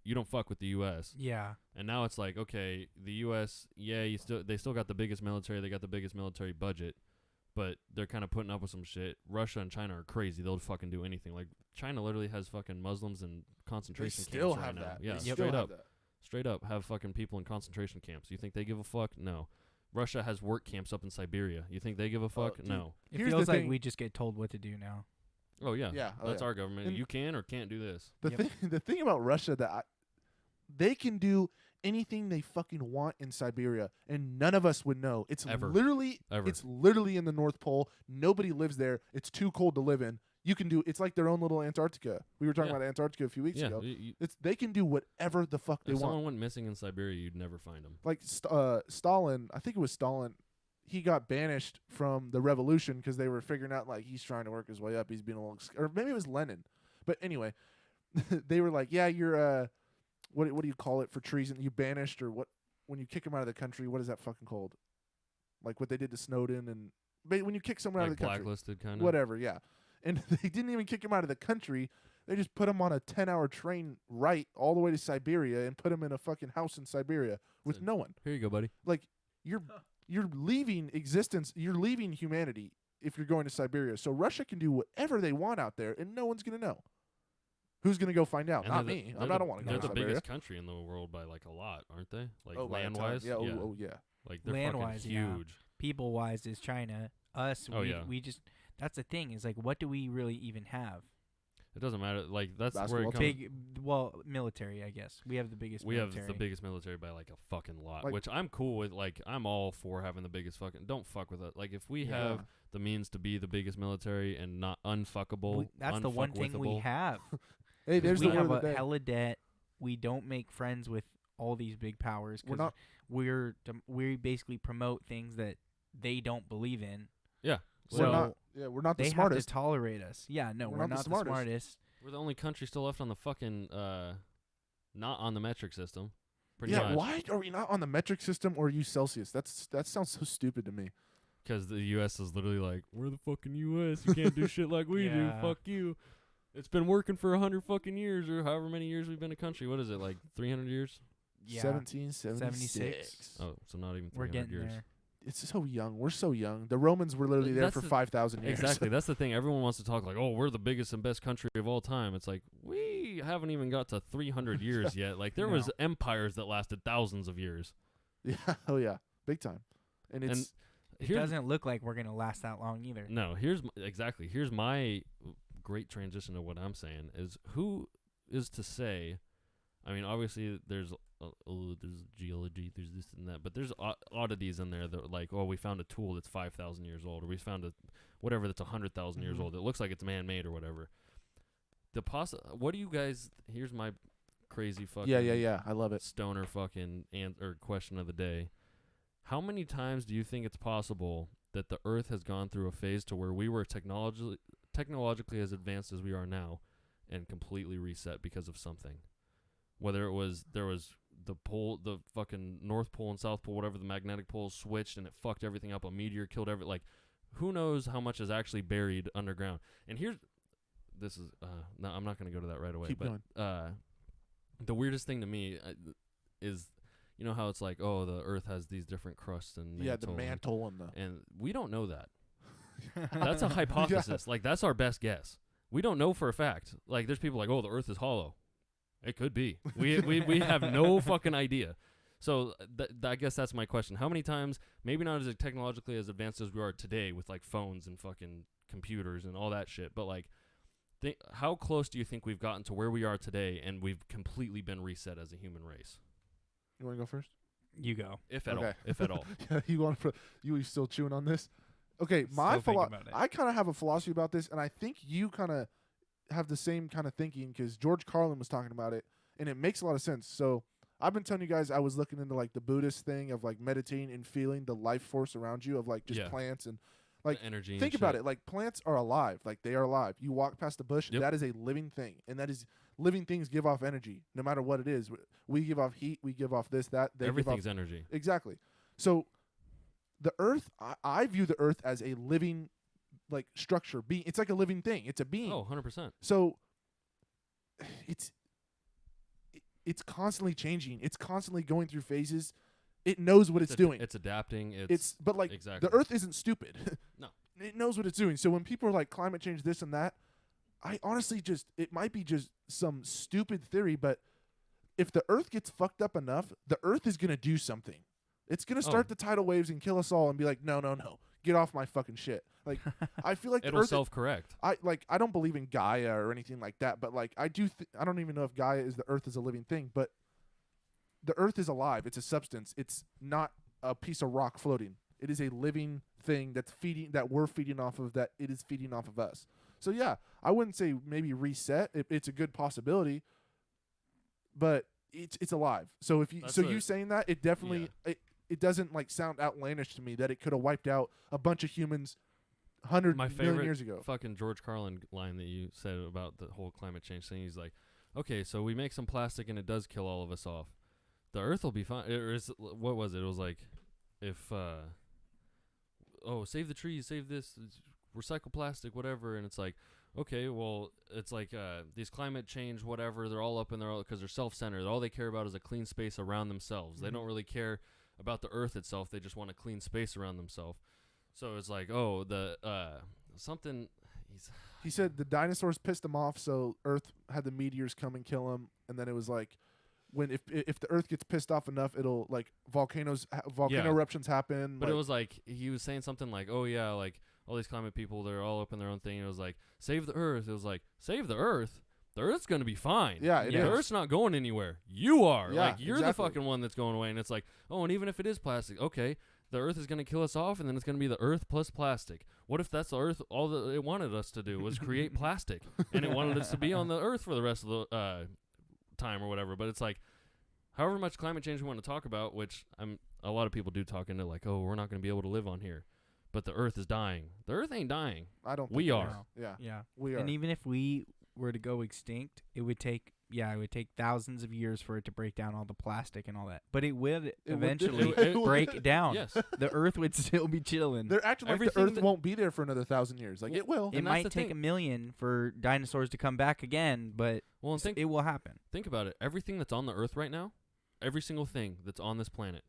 you don't fuck with the U.S. Yeah. And now it's like, okay, the U.S., they still got the biggest military, they got the biggest military budget, but they're kind of putting up with some shit. Russia and China are crazy. They'll fucking do anything. Like, China literally has fucking Muslims in concentration camps right now. Yeah, straight up have fucking people in concentration camps. You think they give a fuck? No. Russia has work camps up in Siberia. You think they give a fuck? No. It feels like we just get told what to do now. Oh, yeah. That's our government. And you can or can't do this. The thing about Russia that they can do anything they fucking want in Siberia, and none of us would know. It's literally in the North Pole. Nobody lives there. It's too cold to live in. It's like their own little Antarctica. We were talking about Antarctica a few weeks ago. They can do whatever the fuck they want. If someone went missing in Siberia, you'd never find them. Like Stalin, I think it was Stalin. He got banished from the revolution because they were figuring out, like, he's trying to work his way up. He's being a little, or maybe it was Lenin. But anyway, they were like, yeah, you're what do you call it for treason? You banished, or what? When you kick him out of the country, what is that fucking called? Like what they did to Snowden, and when you kick someone out of the country, blacklisted kind of whatever. Yeah, and they didn't even kick him out of the country. They just put him on a 10-hour train all the way to Siberia and put him in a fucking house in Siberia with no one. Here you go, buddy. Like, you're leaving existence. You're leaving humanity if you're going to Siberia. So Russia can do whatever they want out there, and no one's going to know. Who's going to go find out? Not me. I don't want to go to Siberia. They're the biggest country in the world by like a lot, aren't they? Like land-wise? Yeah. Oh, yeah. Like they're fucking huge. Yeah. People-wise is China. Us, we just, that's the thing, is like, what do we really even have? It doesn't matter. Like, that's Basketball where it comes. Military, I guess. We have the biggest We military. have the biggest military by like a fucking lot, Like, which I'm cool with. Like, I'm all for having the biggest fucking. Don't fuck with it. Like, if we have the means to be the biggest military and not unfuckable, that's the one thing we have. Hey, there's we the have word of the a day. hella debt. We don't make friends with all these big powers because we basically promote things that they don't believe in. Yeah. So we're not the they smartest. have to tolerate us. Yeah, no, we're not the smartest. We're the only country still left on the fucking not on the metric system. Pretty Yeah, much. why are we not on the metric system or use Celsius? That sounds so stupid to me. Because the U.S. is literally like, we're the fucking U.S. You can't do shit like we do. Fuck you. It's been working for 100 fucking years or however many years we've been a country. What is it, like 300 years? Yeah. 1776. Oh, so not even 300 we're getting years. there. It's so young. We're so young. The Romans were literally there for 5,000 years. Exactly. That's the thing. Everyone wants to talk like, oh, we're the biggest and best country of all time. It's like, we haven't even got to 300 years yet. Like, there was empires that lasted thousands of years. Yeah. Oh, yeah. Big time. And it doesn't look like we're going to last that long either. No, here's my great transition to what I'm saying is who is to say, I mean, obviously there's geology, there's this and that, but there's oddities in there that like, oh, we found a tool that's 5,000 years old, or we found whatever that's 100,000 years old. It looks like it's man-made or whatever. What do you guys, here's my crazy fucking yeah, I love it. Stoner fucking or question of the day. How many times do you think it's possible that the Earth has gone through a phase to where we were technologically as advanced as we are now and completely reset because of something? Whether there was the fucking North Pole and South Pole, whatever, the magnetic poles switched and it fucked everything up. A meteor killed like, who knows how much is actually buried underground? And this is, no, I'm not going to go to that right away. Keep going. The weirdest thing to me is, you know how it's like, oh, the Earth has these different crusts and the mantle and we don't know that. That's a hypothesis. Like, that's our best guess. We don't know for a fact. Like, there's people like, oh, the Earth is hollow. It could be. We have no fucking idea. So I guess that's my question. How many times, maybe not as technologically as advanced as we are today with like phones and fucking computers and all that shit, but like, how close do you think we've gotten to where we are today and we've completely been reset as a human race? You want to go first? You go. If at all. If at all. You still chewing on this? Okay, I kind of have a philosophy about this, and I think you kind of have the same kind of thinking because George Carlin was talking about it, and it makes a lot of sense. So I've been telling you guys I was looking into like the Buddhist thing of like meditating and feeling the life force around you of like just plants and like the energy. Think about it. Like plants are alive. Like they are alive. You walk past a bush, that is a living thing, and that is living things give off energy no matter what it is. We give off heat. We give off this, that. Everything's energy. Exactly. So the Earth, I view the Earth as a living like structure. It's like a living thing. It's a being. Oh, 100%. So it's constantly changing. It's constantly going through phases. It knows what it's doing. It's adapting. But like exactly. The Earth isn't stupid. No. It knows what it's doing. So when people are like climate change this and that, I honestly it might be just some stupid theory, but if the Earth gets fucked up enough, the Earth is going to do something. It's going to start the tidal waves and kill us all and be like, no. Get off my fucking shit. Like, I feel like it'll self-correct. I don't believe in Gaia or anything like that, but like I do. I don't even know if Gaia is the Earth is a living thing, but the Earth is alive. It's a substance. It's not a piece of rock floating. It is a living thing that we're feeding off of. That it is feeding off of us. So yeah, I wouldn't say maybe reset. It's a good possibility, but it's alive. So if you saying that, it definitely it doesn't like sound outlandish to me that it could have wiped out a bunch of humans 100 million years ago. Fucking George Carlin line that you said about the whole climate change thing. He's like, okay, so we make some plastic and it does kill all of us off. The Earth will be fine. What was it? It was like, if save the trees, save this, recycle plastic, whatever. And it's like, okay, well, it's like these climate change, whatever, they're all up in their, because they're self-centered. All they care about is a clean space around themselves. They don't really care about the earth itself. They just want a clean space around themselves. So it's like, oh, something. He said the dinosaurs pissed him off, so Earth had the meteors come and kill him, and then it was like, if the Earth gets pissed off enough, it'll like volcano eruptions happen. But it was like he was saying something like, oh yeah, like all these climate people, they're all up in their own thing. It was like, save the Earth. It was like, save the Earth. The Earth's gonna be fine. Yeah, it is. The Earth's not going anywhere. You are. Yeah, like you're the fucking one that's going away. And it's like, oh, and even if it is plastic, okay, the Earth is gonna kill us off, and then it's gonna be the Earth plus plastic. What if that's the Earth? All that it wanted us to do was create plastic, and it wanted us to be on the Earth for the rest of the time or whatever. But it's like, however much climate change we want to talk about, which a lot of people do talk into, like, oh, we're not going to be able to live on here. But the Earth is dying. The Earth ain't dying. I don't think we are. Yeah. We are. And even if we were to go extinct, it would take thousands of years for it to break down all the plastic and all that. But it would eventually break down. Yes. The Earth would still be chilling. They're acting like the Earth won't be there for another 1,000 years. Like, it will. It might take a million for dinosaurs to come back again, but it will happen. Think about it. Everything that's on the Earth right now, every single thing that's on this planet,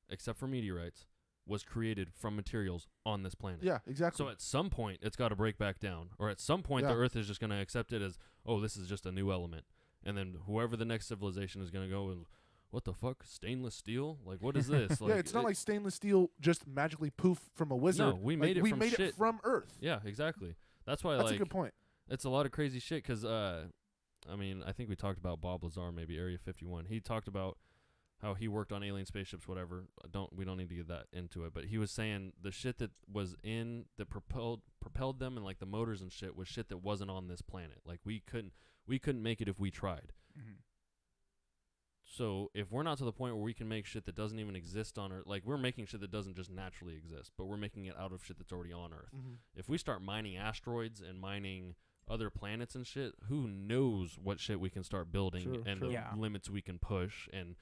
except for meteorites, was created from materials on this planet. Yeah, exactly. So at some point, it's got to break back down. Or at some point, the Earth is just going to accept it as, oh, this is just a new element. And then whoever the next civilization is going to go and, what the fuck? Stainless steel? Like, what is this? Like, yeah, it's not like stainless steel just magically poof from a wizard. No, we made it from Earth. Yeah, exactly. That's why, That's a good point. It's a lot of crazy shit because, I mean, I think we talked about Bob Lazar, maybe Area 51. He talked about how he worked on alien spaceships, whatever. We don't need to get that into it, but he was saying the shit that was that propelled them, and like the motors and shit, was shit that wasn't on this planet. Like we couldn't make it if we tried. Mm-hmm. So if we're not to the point where we can make shit that doesn't even exist on Earth, like we're making shit that doesn't just naturally exist, but we're making it out of shit that's already on Earth. Mm-hmm. If we start mining asteroids and mining other planets and shit, who knows what shit we can start building the limits we can push, and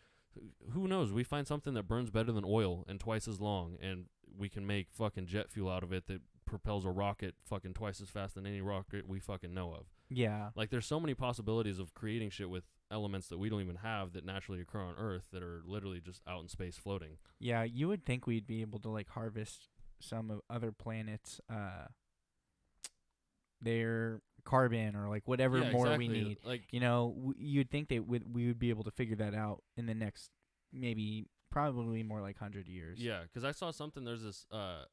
who knows, we find something that burns better than oil and twice as long, and we can make fucking jet fuel out of it that propels a rocket fucking twice as fast than any rocket we fucking know of. Yeah. Like there's so many possibilities of creating shit with elements that we don't even have that naturally occur on Earth that are literally just out in space floating. Yeah, you would think we'd be able to like harvest some of other planets their carbon or like whatever more we need. Like, you know, you'd think that we would be able to figure that out in the next probably more like 100 years. Yeah, because I saw something. There's this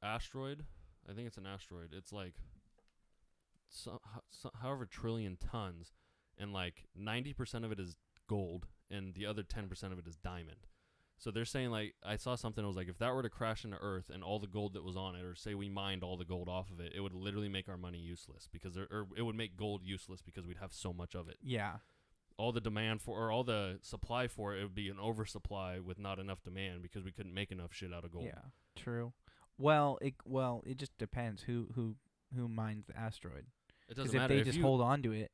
asteroid. I think it's an asteroid. It's like however trillion tons, and like 90% of it is gold, and the other 10% of it is diamond. So they're saying, like, I saw something that was like, if that were to crash into Earth and all the gold that was on it, or say we mined all the gold off of it, it would literally make our money useless because, or it would make gold useless because we'd have so much of it. Yeah. All the demand for, or all the supply for it would be an oversupply with not enough demand because we couldn't make enough shit out of gold. Yeah, true. Well, it just depends who mines the asteroid. It doesn't matter. If they just hold on to it.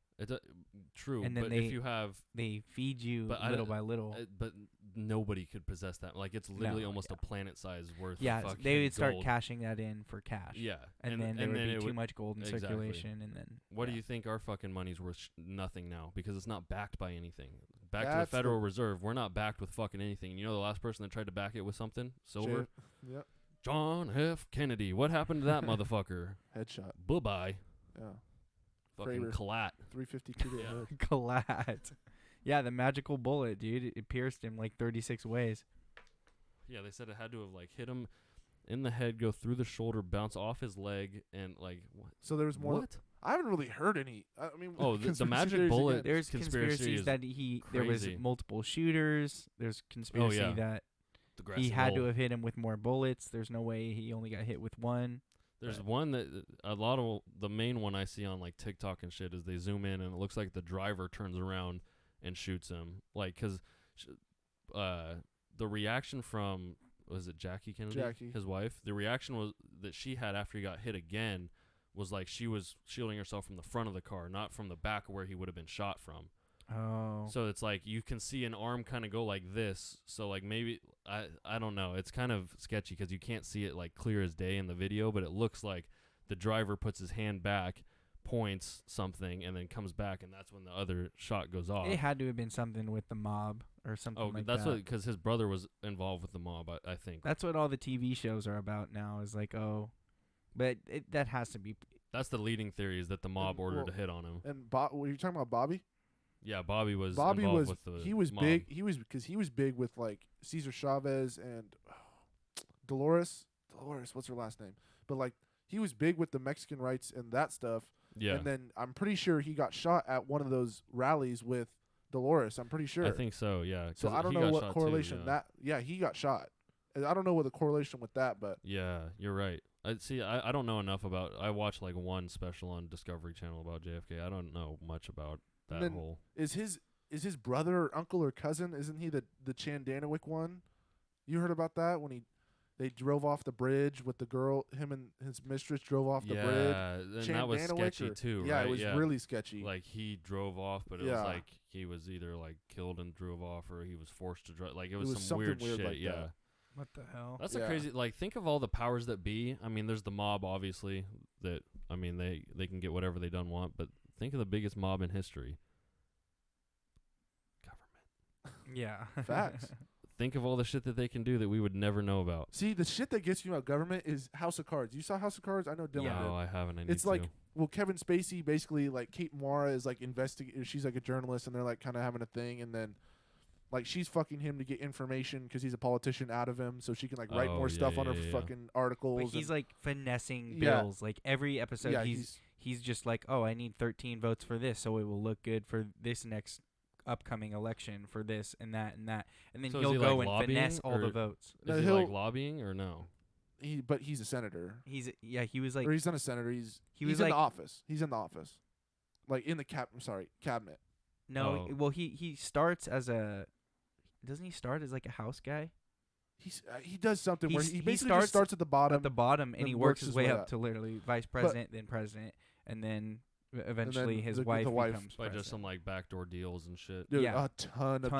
True, and then but if you have... They feed you little by little. But nobody could possess that. Like, it's literally almost a planet size worth of fucking they would start gold. cashing that in for cash. Yeah. And then there would be too much gold in circulation. And then... What do you think our fucking money's worth? Nothing now, because it's not backed by anything. Back to the Federal Reserve, we're not backed with fucking anything. And you know the last person that tried to back it with something? Silver? Yep. John F. Kennedy. What happened to that motherfucker? Headshot. Bye-bye. Yeah. Fucking collat. 352 to the head. Collat. Yeah, the magical bullet, dude. It pierced him like 36 ways. Yeah, they said it had to have like hit him in the head, go through the shoulder, bounce off his leg, and like what? So there was more. What? I haven't really heard any. I mean, the magic bullet. Again. There's conspiracies that there was multiple shooters. There's conspiracy that he had to have hit him with more bullets. There's no way he only got hit with one. There's one that a lot of the main one I see on like TikTok and shit is they zoom in and it looks like the driver turns around and shoots him. Like, cause the reaction from, was it Jackie Kennedy? Jackie. His wife. The reaction was that she had after he got hit again was like she was shielding herself from the front of the car, not from the back where he would have been shot from. Oh. So it's like you can see an arm kind of go like this. So like maybe I don't know. It's kind of sketchy because you can't see it like clear as day in the video, but it looks like the driver puts his hand back, points something and then comes back, and that's when the other shot goes off. It had to have been something with the mob or something like that. That's what, because his brother was involved with the mob, I think. That's what all the TV shows are about now, is like, but that has to be. That's the leading theory, is that the mob ordered a hit on him. And were you talking about Bobby? Yeah, Bobby was involved with the he was mob. big. He was big with like Cesar Chavez and Dolores. What's her last name? But like he was big with the Mexican rights and that stuff. Yeah. And then I'm pretty sure he got shot at one of those rallies with Dolores. I'm pretty sure. I think so. Yeah. So I don't know what correlation he got shot. I don't know what the correlation with that, but yeah, you're right. I don't know enough about. I watched like one special on Discovery Channel about JFK. I don't know much about that whole. Is his brother or uncle or cousin? Isn't he the Chandanowicz one? You heard about that when they drove off the bridge with the girl? Him and his mistress drove off the bridge. Yeah, and that was sketchy too. Yeah, right? it was really sketchy. Like he drove off, but it was like he was either like killed and drove off, or he was forced to drive. Like it was some weird shit. Like yeah. That. What the hell? That's a crazy. Like, think of all the powers that be. I mean, there's the mob, obviously. That I mean, they can get whatever they done want. But think of the biggest mob in history. Government. Yeah. Facts. Think of all the shit that they can do that we would never know about. See, the shit that gets you about government is House of Cards. You saw House of Cards? I know Dylan did. No, I haven't. It's like, well, Kevin Spacey basically, like, Kate Mara is like she's like a journalist, and they're like kind of having a thing, and then like she's fucking him to get information because he's a politician out of him, so she can like write more stuff on her fucking articles. But he's like finessing bills. Like every episode, he's just like, oh, I need 13 votes for this, so it will look good for this next upcoming election for this and that and that, and then so he'll go and finesse all the votes. Is he like lobbying or no? But he's a senator. He was like, or he's not a senator. He's in the office. He's in the office, like in the cabinet. No, well he starts as a. Doesn't he start as like a house guy? He does something where he basically just starts at the bottom. At the bottom, and he works his way up to literally vice president, then president, and then eventually his wife becomes by just some like backdoor deals and shit. Dude, a ton of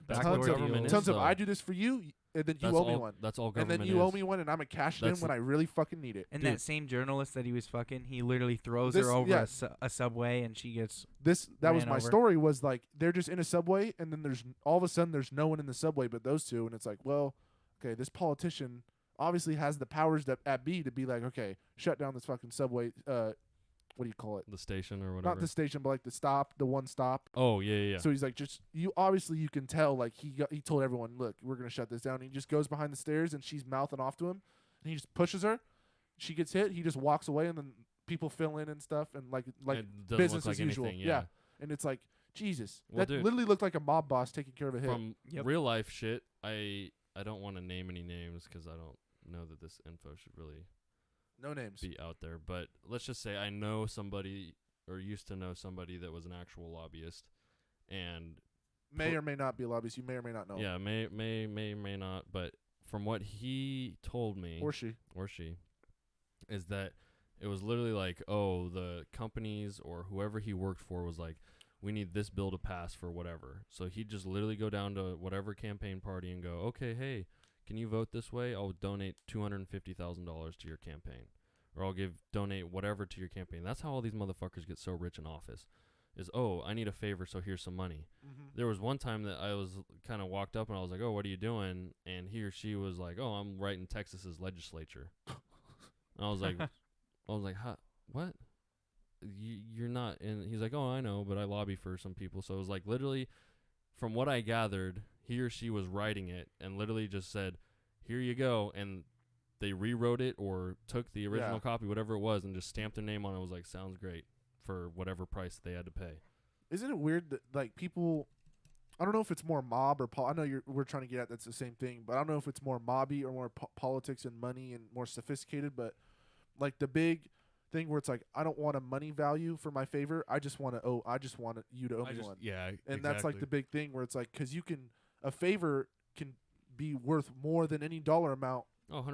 backdoor deals. Tons of I do this for you, and then you owe me one. That's all government. And then you owe me one, and I'm gonna cash it in when I really fucking need it. And that same journalist that he was fucking, he literally throws her over a subway, and she gets that was my story. Was like they're just in a subway, and then there's all of a sudden there's no one in the subway but those two, and it's like, well, okay, this politician obviously has the powers at be to be like, okay, shut down this fucking subway. What do you call it? The station or whatever. Not the station, but like the one stop. Oh yeah. So he's like, you can tell like he told everyone, look, we're gonna shut this down. And he just goes behind the stairs, and she's mouthing off to him, and he just pushes her. She gets hit. He just walks away, and then people fill in and stuff, and like business as usual. Anything, yeah. And it's like, Jesus, well, that literally looked like a mob boss taking care of a hit. From real life shit, I don't want to name any names because I don't know that this info should really. No names. Be out there, but let's just say I know somebody or used to know somebody that was an actual lobbyist, and may or may not be a lobbyist. You may or may not know. Yeah, may not. But from what he told me, or she, is that it was literally like, oh, the companies or whoever he worked for was like, we need this bill to pass for whatever. So he'd just literally go down to whatever campaign party and go, okay, hey. Can you vote this way? I'll donate $250,000 to your campaign, or I'll donate whatever to your campaign. That's how all these motherfuckers get so rich in office. Is I need a favor, so here's some money. Mm-hmm. There was one time that I was kind of walked up and I was like, oh, what are you doing? And he or she was like, oh, I'm writing Texas's legislature. And I was like, huh? What? You're not? And he's like, oh, I know, but I lobby for some people. So it was like literally, from what I gathered. He or she was writing it and literally just said, here you go. And they rewrote it or took the original copy, whatever it was, and just stamped their name on it. It was like, sounds great for whatever price they had to pay. Isn't it weird that like people, I don't know if it's more mob or I know we're trying to get at that's the same thing, but I don't know if it's more mobby or more politics and money and more sophisticated, but like the big thing where it's like, I don't want a money value for my favor. I just want you to owe me one. Yeah. And that's like the big thing where it's like, cause a favor can be worth more than any dollar amount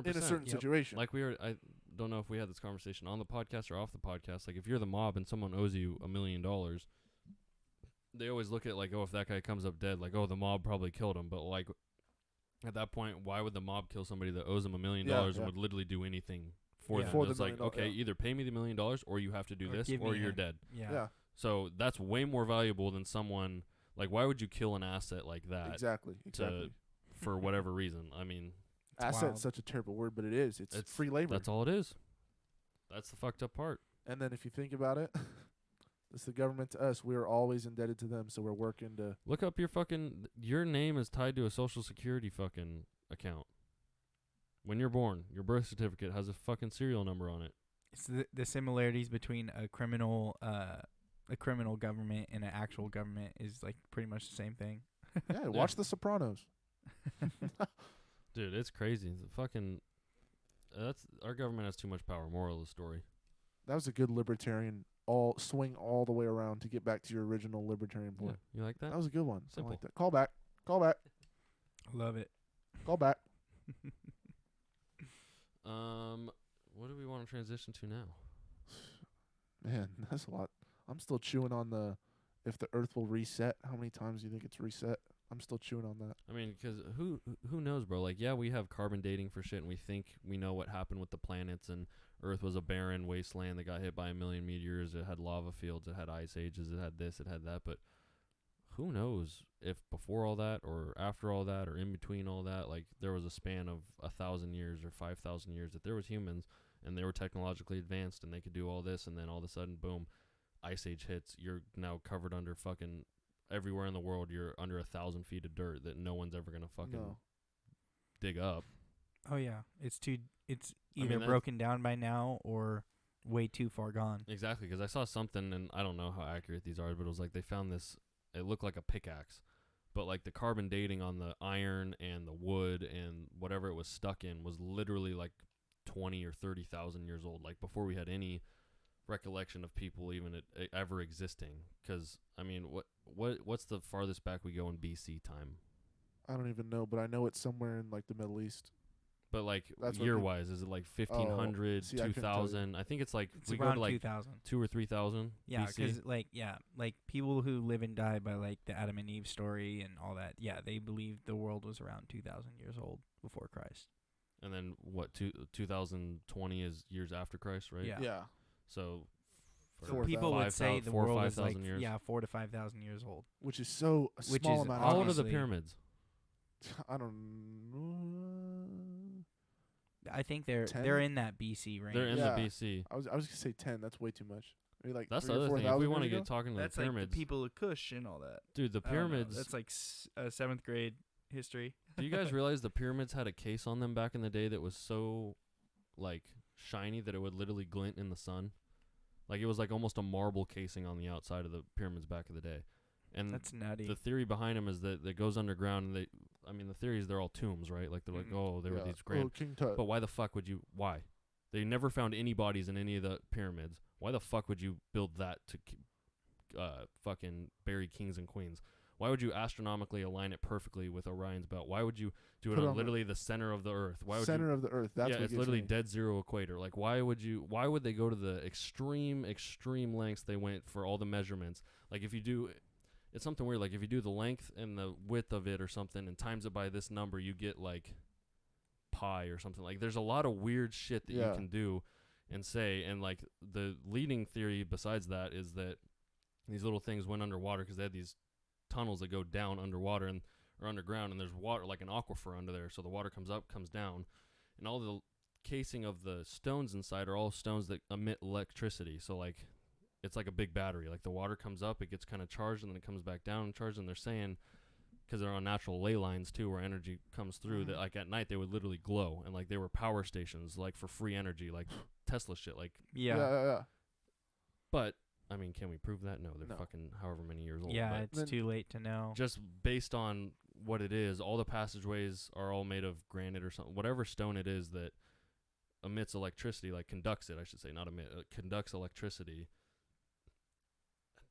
in a certain situation. Like I don't know if we had this conversation on the podcast or off the podcast. Like if you're the mob and someone owes you $1 million, they always look at like, oh, if that guy comes up dead, like, oh, the mob probably killed him. But like at that point, why would the mob kill somebody that owes them $1 million and would literally do anything for them. For It's the like, $1 okay, either pay me the $1 million or you have to do this or you're dead. Yeah. So that's way more valuable than someone, like, why would you kill an asset like that? Exactly. For whatever reason. I mean, asset's such a terrible word, but it is. It's free labor. That's all it is. That's the fucked up part. And then if you think about it, it's the government to us. We are always indebted to them, so we're working to look up your name is tied to a social security fucking account. When you're born, your birth certificate has a fucking serial number on it. It's the similarities between a criminal government and an actual government is like pretty much the same thing. Yeah, watch The Sopranos. Dude, it's crazy. Our government has too much power. Moral of the story. That was a good libertarian swing all the way around to get back to your original libertarian point. Yeah, you like that? That was a good one. Simple. I like that. Call back. Love it. Call back. What do we want to transition to now? Man, that's a lot. I'm still chewing on if the Earth will reset. How many times do you think it's reset? I'm still chewing on that. I mean, because who knows, bro? Like, yeah, we have carbon dating for shit, and we think we know what happened with the planets, and Earth was a barren wasteland that got hit by 1 million meteors. It had lava fields. It had ice ages. It had this. It had that. But who knows if before all that or after all that or in between all that, like, there was a span of 1,000 years or 5,000 years that there was humans, and they were technologically advanced, and they could do all this, and then all of a sudden, boom, ice age hits. You're now covered under fucking everywhere in the world. You're under 1,000 feet of dirt that no one's ever gonna fucking dig up. Oh yeah, it's either broken down by now or way too far gone. Exactly, because I saw something, and I don't know how accurate these are, but it was like they found this. It looked like a pickaxe, but like the carbon dating on the iron and the wood and whatever it was stuck in was literally like 20 or 30,000 years old. Like before we had any recollection of people even ever existing. Because I mean, what's the farthest back we go in BC time? I don't even know, but I know it's somewhere in like the Middle East. But like year-wise, is it like 1,500, 2,000? I think it's like it's we around go to like 2,000. 2,000 or 3,000. Yeah, because like people who live and die by like the Adam and Eve story and all that. Yeah, they believe the world was around 2,000 years old before Christ. And then what? 2020 is years after Christ, right? Yeah. So people would say the world is like 4,000 to 5,000 years old, which is so a small amount. How old are the pyramids? I don't know. I think they're in that BC range. They're in the BC. I was gonna say 10. That's way too much. Maybe like that's the other thing. If we want to get talking to the pyramids, like the people of Kush and all that. Dude, the pyramids. That's like 7th grade history. Do you guys realize the pyramids had a case on them back in the day that was so like shiny that it would literally glint in the sun? Like it was like almost a marble casing on the outside of the pyramids back in the day. And that's nutty. The theory behind them is that it goes underground. And the theory is they're all tombs, right? Like they're like, oh, they were these grand. King Tut. But why the fuck would you? Why? They never found any bodies in any of the pyramids. Why the fuck would you build that to fucking bury kings and queens? Why would you astronomically align it perfectly with Orion's belt? Why would you do it on literally the center of the Earth? Why would center of the Earth? That's what it's literally dead zero equator. Like why would they go to the extreme lengths they went for all the measurements? Like if you do, it's something weird. Like if you do the length and the width of it or something and times it by this number, you get like pi or something. Like there's a lot of weird shit that you can do and say. And like the leading theory besides that is that these little things went underwater because they had these tunnels that go down underwater or underground, and there's water like an aquifer under there, so the water comes up, comes down, and all the casing of the stones inside are all stones that emit electricity. So like it's like a big battery. Like the water comes up, it gets kind of charged, and then it comes back down and charged. And they're saying, because they're on natural ley lines too, where energy comes through, that like at night they would literally glow, and like they were power stations, like for free energy, like Tesla shit. Like yeah. But I mean, can we prove that? No, they're fucking however many years old. Yeah, it's too late to know. Just based on what it is, all the passageways are all made of granite or something. Whatever stone it is that emits electricity, like conducts it, I should say, not emit, conducts electricity.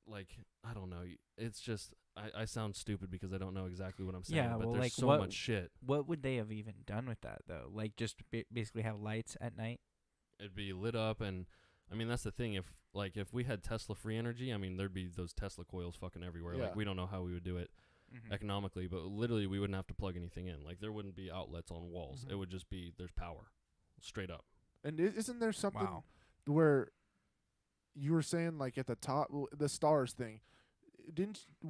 Like, I don't know. It's just, I sound stupid because I don't know exactly what I'm saying. Yeah, but well, there's like so much shit. What would they have even done with that, though? Like, just basically have lights at night? It'd be lit up, and I mean, that's the thing. If we had Tesla free energy, I mean, there'd be those Tesla coils fucking everywhere. Yeah. Like, we don't know how we would do it economically, but literally we wouldn't have to plug anything in. Like, there wouldn't be outlets on walls. It would just be, there's power. Straight up. And isn't there something where you were saying like at the top, the stars thing?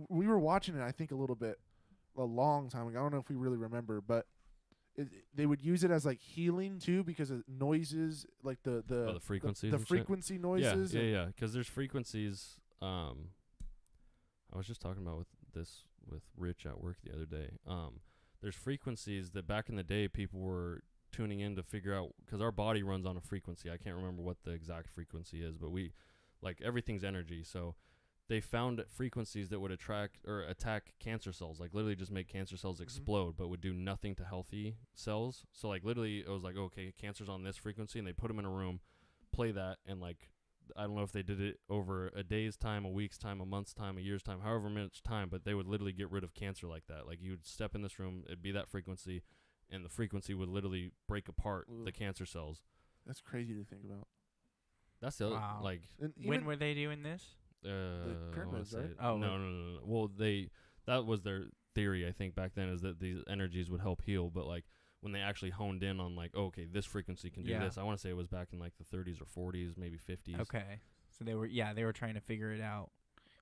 We were watching it, I think, a long time ago. I don't know if we really remember, but they would use it as like healing too, because of noises, like the frequencies, the frequency noises. Yeah. Because there's frequencies. I was just talking about with Rich at work the other day. There's frequencies that back in the day people were tuning in to figure out, because our body runs on a frequency. I can't remember what the exact frequency is, but everything's energy. So they found frequencies that would attract or attack cancer cells, like literally just make cancer cells explode, but would do nothing to healthy cells. So like literally it was like, okay, cancer's on this frequency, and they put them in a room, play that, and like, I don't know if they did it over a day's time, a week's time, a month's time, a year's time, however much time, but they would literally get rid of cancer like that. Like you would step in this room, it'd be that frequency, and the frequency would literally break apart the cancer cells. That's crazy to think about. That's the like. When were they doing this? The pyramids, right? Oh no. Well, that was their theory, I think, back then, is that these energies would help heal. But like when they actually honed in on like, okay, this frequency can do this. I want to say it was back in like the 30s or 40s, maybe 50s. Okay, so they were trying to figure it out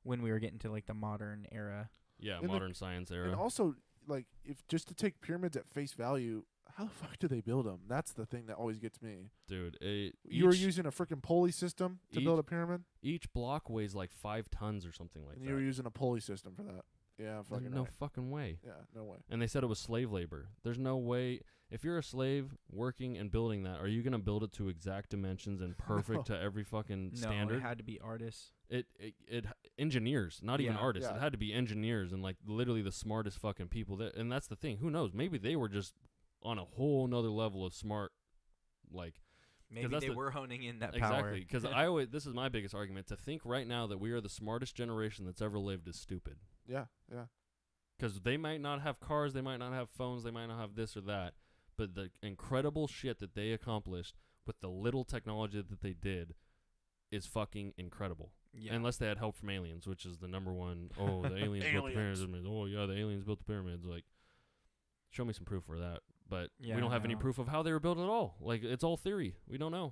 when we were getting to like the modern era. Yeah, modern science era. And also, like, if just to take pyramids at face value, how the fuck do they build them? That's the thing that always gets me. Dude, you were using a freaking pulley system to build a pyramid? Each block weighs like 5 tons or something like that. And you were using a pulley system for that. Yeah, fucking no fucking way. Yeah, no way. And they said it was slave labor. There's no way. If you're a slave working and building that, are you going to build it to exact dimensions and perfect to every fucking standard? No, it had to be artists. It engineers, not even artists. Yeah. It had to be engineers and like literally the smartest fucking people. And that's the thing. Who knows? Maybe they were just on a whole nother level of smart, like. Maybe they were honing in that power. Exactly, because this is my biggest argument. To think right now that we are the smartest generation that's ever lived is stupid. Yeah. Because they might not have cars, they might not have phones, they might not have this or that, but the incredible shit that they accomplished with the little technology that they did is fucking incredible. Yeah. Unless they had help from aliens, which is the number one. Oh, the aliens built the pyramids. Oh, yeah, the aliens built the pyramids. Like, show me some proof for that. But we don't have any proof of how they were built at all. Like, it's all theory. We don't know.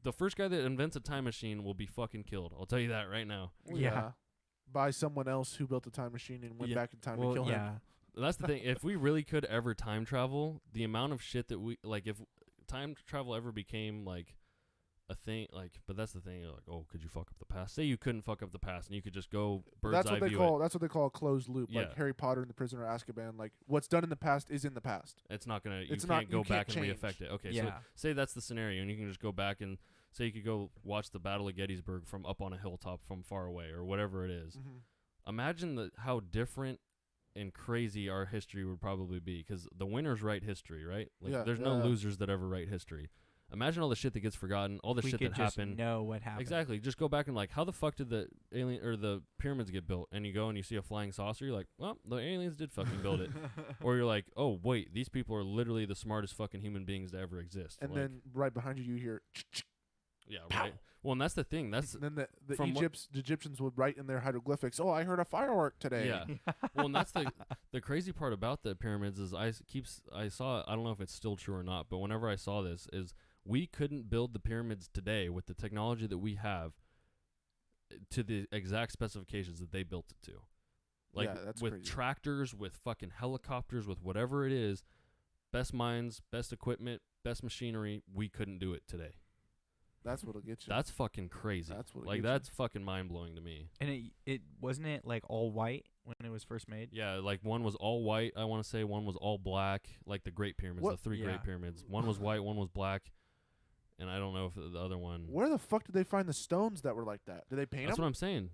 The first guy that invents a time machine will be fucking killed. I'll tell you that right now. Yeah. By someone else who built a time machine and went back in time to kill him. That's the thing. If we really could ever time travel, the amount of shit that we like, if time travel ever became like a thing, like, but that's the thing. Like, oh, could you fuck up the past? Say you couldn't fuck up the past, and you could just go bird's eye view. That's what they call a closed loop. Like Harry Potter and the Prisoner of Azkaban. Like, what's done in the past is in the past. It's not gonna. You can't go back and re-affect it. Okay, so say that's the scenario, and you can just go back and say you could go watch the Battle of Gettysburg from up on a hilltop from far away or whatever it is. Mm-hmm. Imagine how different and crazy our history would probably be, because the winners write history, right? Like, there's no losers that ever write history. Imagine all the shit that gets forgotten, all the shit that happened. Know what happened. Exactly. Just go back and like, how the fuck did the alien or the pyramids get built? And you go and you see a flying saucer. You're like, well, the aliens did fucking build it. Or you're like, oh wait, these people are literally the smartest fucking human beings to ever exist. And then right behind you hear. Yeah, right. Well, and that's the thing. That's and then the Egyptians would write in their hieroglyphics, "Oh, I heard a firework today." Yeah. Well, and that's the crazy part about the pyramids is I saw it. I don't know if it's still true or not, but whenever I saw this, is we couldn't build the pyramids today with the technology that we have to the exact specifications that they built it to. Like, that's with crazy. Tractors, with fucking helicopters, with whatever it is, best minds, best equipment, best machinery, we couldn't do it today. That's what'll get you. That's fucking crazy. That's fucking mind blowing to me. And it wasn't it like all white when it was first made? Yeah, like one was all white. I want to say one was all black, like the Great Pyramids, the three Great Pyramids. One was white, one was black, and I don't know if the other one. Where the fuck did they find the stones that were like that? Did they paint them? That's what I'm saying.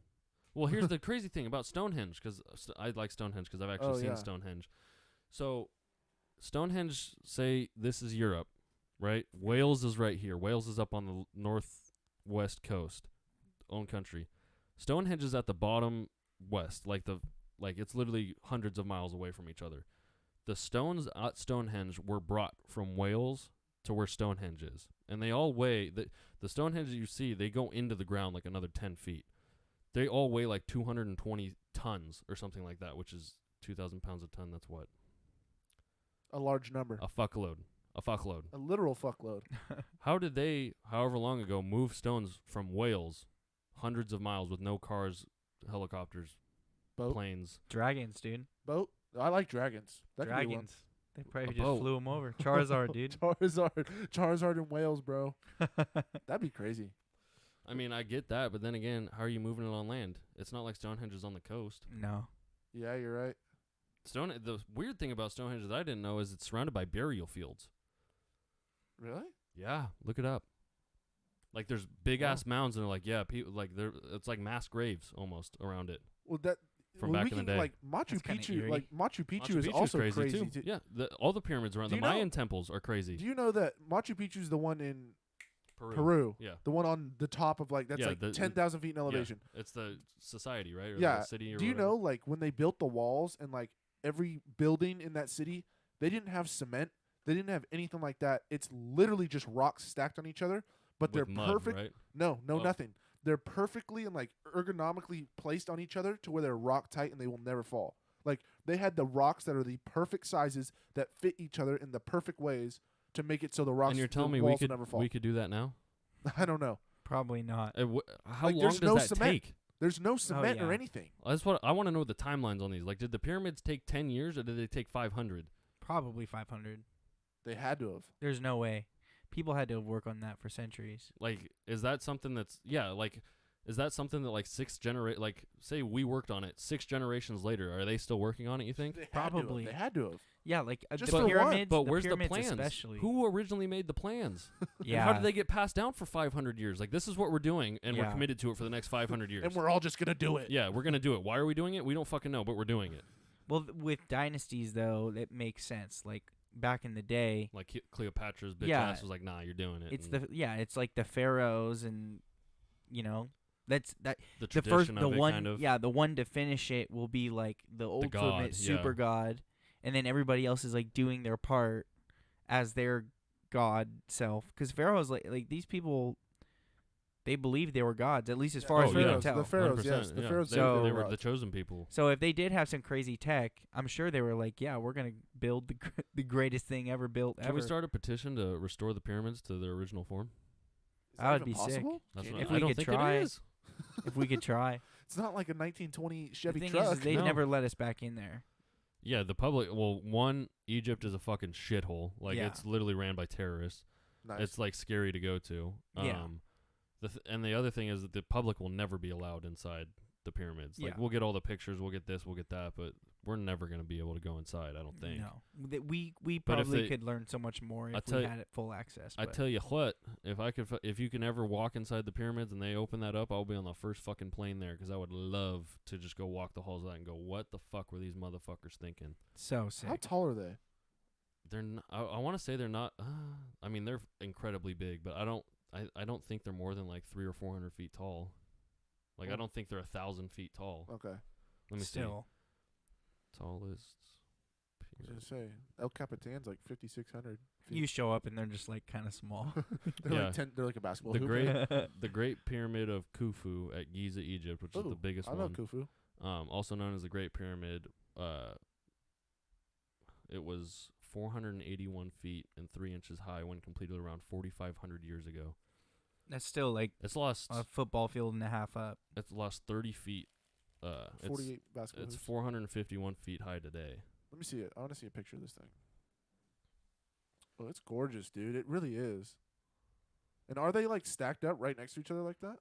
Well, here's the crazy thing about Stonehenge, because I like Stonehenge because I've actually seen Stonehenge. So, Stonehenge, say this is Europe. Right, Wales is right here. Wales is up on the northwest coast, own country. Stonehenge is at the bottom west, like it's literally hundreds of miles away from each other. The stones at Stonehenge were brought from Wales to where Stonehenge is, and they all weigh the Stonehenge you see. They go into the ground like another 10 feet. They all weigh like 220 tons or something like that, which is 2,000 pounds a ton. That's what? A large number. A fuckload. A fuckload. A literal fuckload. How did they, however long ago, move stones from Wales hundreds of miles with no cars, helicopters, planes? Dragons, dude. Boat? I like dragons. That could be one. Dragons. They probably A just boat. flew him over. Charizard, dude. Charizard in Wales, bro. That'd be crazy. I mean, I get that, but then again, how are you moving it on land? It's not like Stonehenge is on the coast. No. Yeah, you're right. The weird thing about Stonehenge that I didn't know is it's surrounded by burial fields. Really? Yeah, look it up. Like there's big ass mounds, and they're like, yeah, people like it's like mass graves almost around it. Well, that from back in the day, like Machu Picchu. Like Machu Picchu is Picchu's also crazy too. Yeah, all the pyramids around the Mayan temples are crazy. Do you know that Machu Picchu is the one in Peru? Yeah, the one on the top of like 10,000 feet in elevation. Yeah, it's the society, right? Or yeah. The city or Do you whatever. know like when they built the walls and like every building in that city, they didn't have cement. They didn't have anything like that. It's literally just rocks stacked on each other, but With they're mud, perfect. Right? No, nothing. They're perfectly and like ergonomically placed on each other to where they're rock tight and they will never fall. Like they had the rocks that are the perfect sizes that fit each other in the perfect ways to make it so the rocks. And you're telling me will never fall. we could do that now? I don't know. Probably not. How like, long there's does no that cement. take? There's no cement or yeah. anything. That's what I want to know. The timelines on these. Like, did the pyramids take 10 years or did they take 500? Probably 500. They had to have. There's no way. People had to work on that for centuries. Like, is that something that's is that something that like like say we worked on it 6 generations later, are they still working on it, you think? Probably. They had to have. Yeah, like Just the for pyramids. But the where's the pyramids plans? especially. Who originally made the plans? Yeah. And how did they get passed down for 500 years? Like, this is what we're doing, and we're committed to it for the next 500 years. And we're all just gonna do it. Yeah, we're gonna do it. Why are we doing it? We don't fucking know, but we're doing it. Well, with dynasties though, it makes sense. Like back in the day, Like Cleopatra's bitch ass was like, "Nah, you're doing it." It's it's like the pharaohs, and that's the the tradition first of the it, one kind of. the one to finish it will be like the ultimate god, super god, and then everybody else is like doing their part as their god self. Because pharaohs like these people, they believed they were gods, at least as far as we can tell. The pharaohs, 100%, yes, the yeah. pharaohs. They were the chosen people. So if they did have some crazy tech, I'm sure they were like, yeah, we're gonna build the greatest thing ever built Can ever. we start a petition to restore the pyramids to their original form? That would be sick. That's If what we I don't could think try. it is. If we could try. It's not like a 1920 Chevy The thing truck. is they No. never let us back in there. Yeah, the public. Well, one, Egypt is a fucking shithole. Like, Yeah. it's literally ran by terrorists. Nice. It's like scary to go to. Yeah. And the other thing is that the public will never be allowed inside the pyramids. Like, Yeah. we'll get all the pictures, we'll get this, we'll get that, but we're never gonna be able to go inside. I don't think. No, we But if probably they- could learn so much more I if tell we you- had it full access. I but tell you what, if you can ever walk inside the pyramids and they open that up, I'll be on the first fucking plane there because I would love to just go walk the halls of that and go, what the fuck were these motherfuckers thinking? so sick. How tall are they? They're not, I want to say they're not. I mean, they're incredibly big, but I don't think they're more than like 300 or 400 feet tall. Like, I Oh. don't think they're 1,000 feet tall. Okay. Let me Still, see. Tallest. I was gonna say El Capitan's like 5,600 feet. you show up and they're just like kind of small. they're Yeah. like 10. They're like a basketball The hoop. great, the Great Pyramid of Khufu at Giza, Egypt, which is the Ooh, biggest I know one. Khufu. Also known as the Great Pyramid. It was 481 feet and 3 inches high when completed around 4,500 years ago. That's still like It's lost. a football field and a half up. It's lost 30 feet. 48 basketball It's hoops. 451 feet high today. Let me see it. I want to see a picture of this thing. Oh, it's gorgeous, dude. It really is. And are they like stacked up right next to each other like that?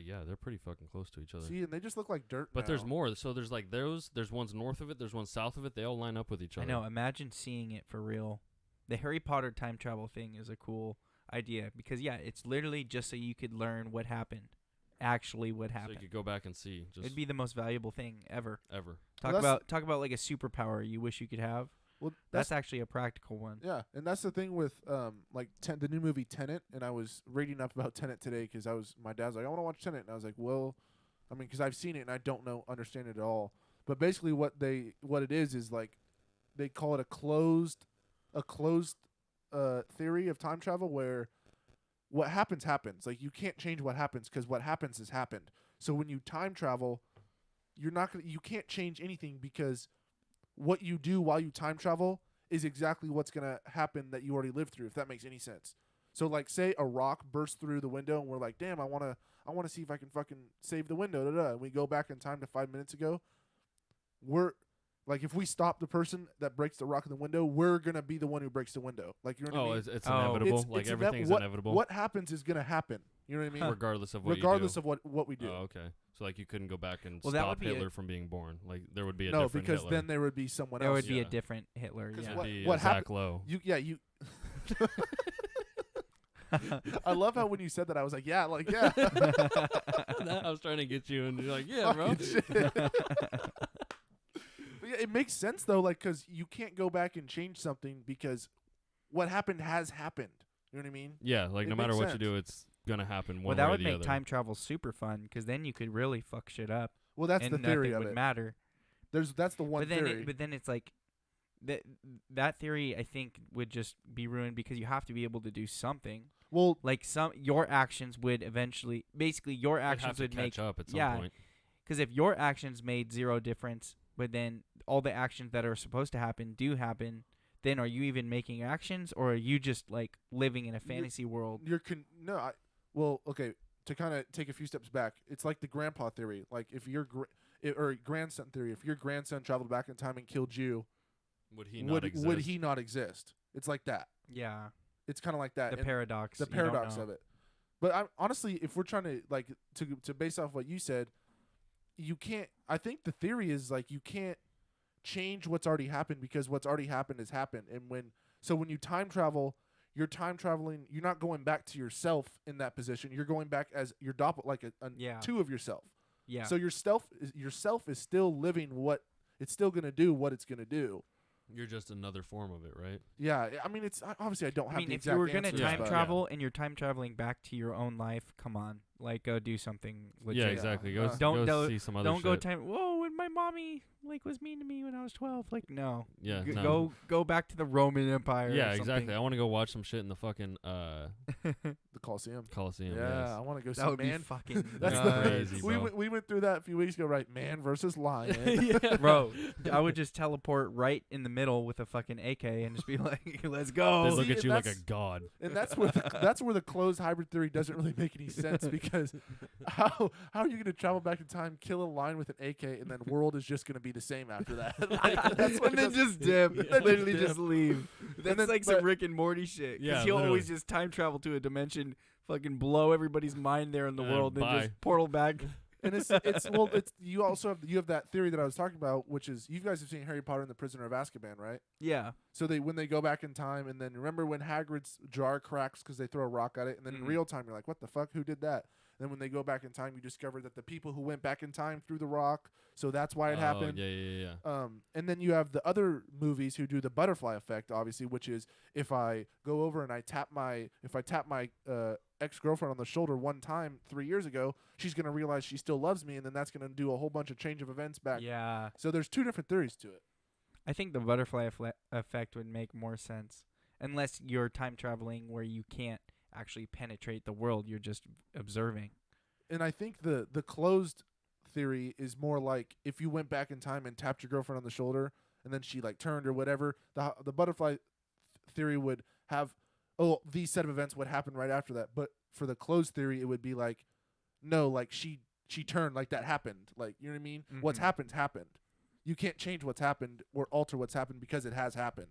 Yeah, they're pretty fucking close to each other. See, and they just look like dirt. But there's now. more. So there's like there's ones north of it, there's ones south of it. They all line up with each I other. know. Imagine seeing it for real. The Harry Potter time travel thing is a cool idea because it's literally just so you could learn what happened, actually what So happened. you could go back and see. Just It'd be the most valuable thing ever. ever. Talk Well, about like a superpower you wish you could have. Well, That's actually a practical one. yeah, and that's the thing with like the new movie Tenet, and I was reading up about Tenet today because my dad's like, I want to watch Tenet, and I was like, well, I mean, because I've seen it and I don't understand it at all. But basically, what it is like they call it a closed theory of time travel where what happens. Like you can't change what happens because what happens has happened. So when you time travel, you can't change anything because what you do while you time travel is exactly what's going to happen that you already lived through, if that makes any sense. So, like, say a rock bursts through the window, and we're like, damn, I want to see if I can fucking save the window. And we go back in time to 5 minutes ago. We're, like, if we stop the person that breaks the rock in the window, we're going to be the one who breaks the window. Like, you know what I mean? It's inevitable. Like, everything's inevitable. What happens is going to happen. You know what I mean? Regardless of what you do. Regardless of what we do. Oh, okay. So, like, you couldn't go back and Well, stop Hitler from being born. Like, there would be a different because Hitler. then there would be someone else. There would be a different Hitler. Yeah. What Zach happened? Lowe. You. I love how when you said that, I was like, yeah. I was trying to get you, and you're like, yeah, bro. But yeah, it makes sense, though, like, because you can't go back and change something because what happened has happened. You know what I mean? Yeah, like, no matter what you do, it's going to happen one way or the other. Well, that would make time travel super fun, because then you could really fuck shit up. Well, that's the theory of it. Nothing would matter. That's the one theory. But then it's like, that theory, I think, would just be ruined because you have to be able to do something. Well, like your actions would eventually, basically your actions would catch up at some point. Because if your actions made zero difference, but then all the actions that are supposed to happen do happen, then are you even making actions, or are you just like living in a fantasy world? Well, okay. To kind of take a few steps back, it's like the grandpa theory. Like if your or grandson theory, if your grandson traveled back in time and killed you, would he not exist? It's like that. Yeah. It's kind of like that. The paradox. The paradox of it. But honestly, if we're trying to like to base off what you said, you can't. I think the theory is like you can't change what's already happened because what's already happened has happened. And when you time travel, you're time traveling. You're not going back to yourself in that position. You're going back as your like a two of yourself. Yeah. So yourself is still living what it's still gonna do what it's gonna do. You're just another form of it, right? Yeah, I mean, it's obviously I don't have the exact if you were gonna answers, time travel and you're time traveling back to your own life, come on, like go do something legit. Yeah, exactly. Go see some other shit. Don't go time. Whoa, when my mommy like was mean to me when I was 12. Like no. Yeah. Go back to the Roman Empire. Yeah, exactly. I want to go watch some shit in the fucking the Colosseum. Colosseum. Yeah, yes. I want to go see that would man. Be fucking. That's crazy. We went through that a few weeks ago, right? Man versus lion. Yeah. Bro, I would just teleport right in the middle with a fucking AK and just be like, "Let's go." They look at you like a god. And that's where the closed hybrid theory doesn't really make any sense because how are you going to travel back in time, kill a lion with an AK, and then world is just going to be the same after that? And then just dip. Literally just leave. That's like some Rick and Morty shit. Yeah, he'll always just time travel to a dimension, fucking blow everybody's mind there in the world, and then just portal back. And you have that theory that I was talking about, which is you guys have seen Harry Potter and the Prisoner of Azkaban, right? Yeah. So when they go back in time, and then remember when Hagrid's jar cracks because they throw a rock at it, and then in real time you're like, what the fuck? Who did that? Then when they go back in time, you discover that the people who went back in time threw the rock, so that's why it happened. Yeah. And then you have the other movies who do the butterfly effect, obviously, which is if I go over and I tap my ex-girlfriend on the shoulder one time 3 years ago, she's gonna realize she still loves me, and then that's gonna do a whole bunch of change of events back. Yeah. So there's two different theories to it. I think the butterfly effect would make more sense, unless you're time traveling where you can't actually penetrate the world, you're just observing. And I think the closed theory is more like if you went back in time and tapped your girlfriend on the shoulder and then she like turned or whatever, the butterfly theory would have these set of events would happen right after that. But for the closed theory, it would be like no, like she turned, like that happened, like, you know what I mean? What's happened. You can't change what's happened or alter what's happened because it has happened.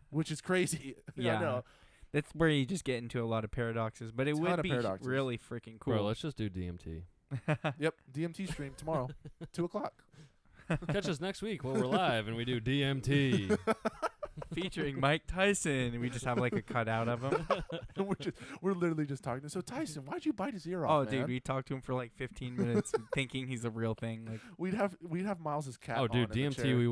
Which is crazy. Yeah. I know. That's where you just get into a lot of paradoxes, but it would be really freaking cool. Bro, let's just do DMT. Yep, DMT stream tomorrow, 2:00. Catch us next week when we're live and we do DMT. Featuring Mike Tyson. And we just have like a cutout of him. we're literally just talking. So Tyson, why'd you bite his ear off? Oh, man? dude, we talked to him for like 15 minutes, thinking he's a real thing. Like we'd have Miles's cat. Oh, dude, on DMT. We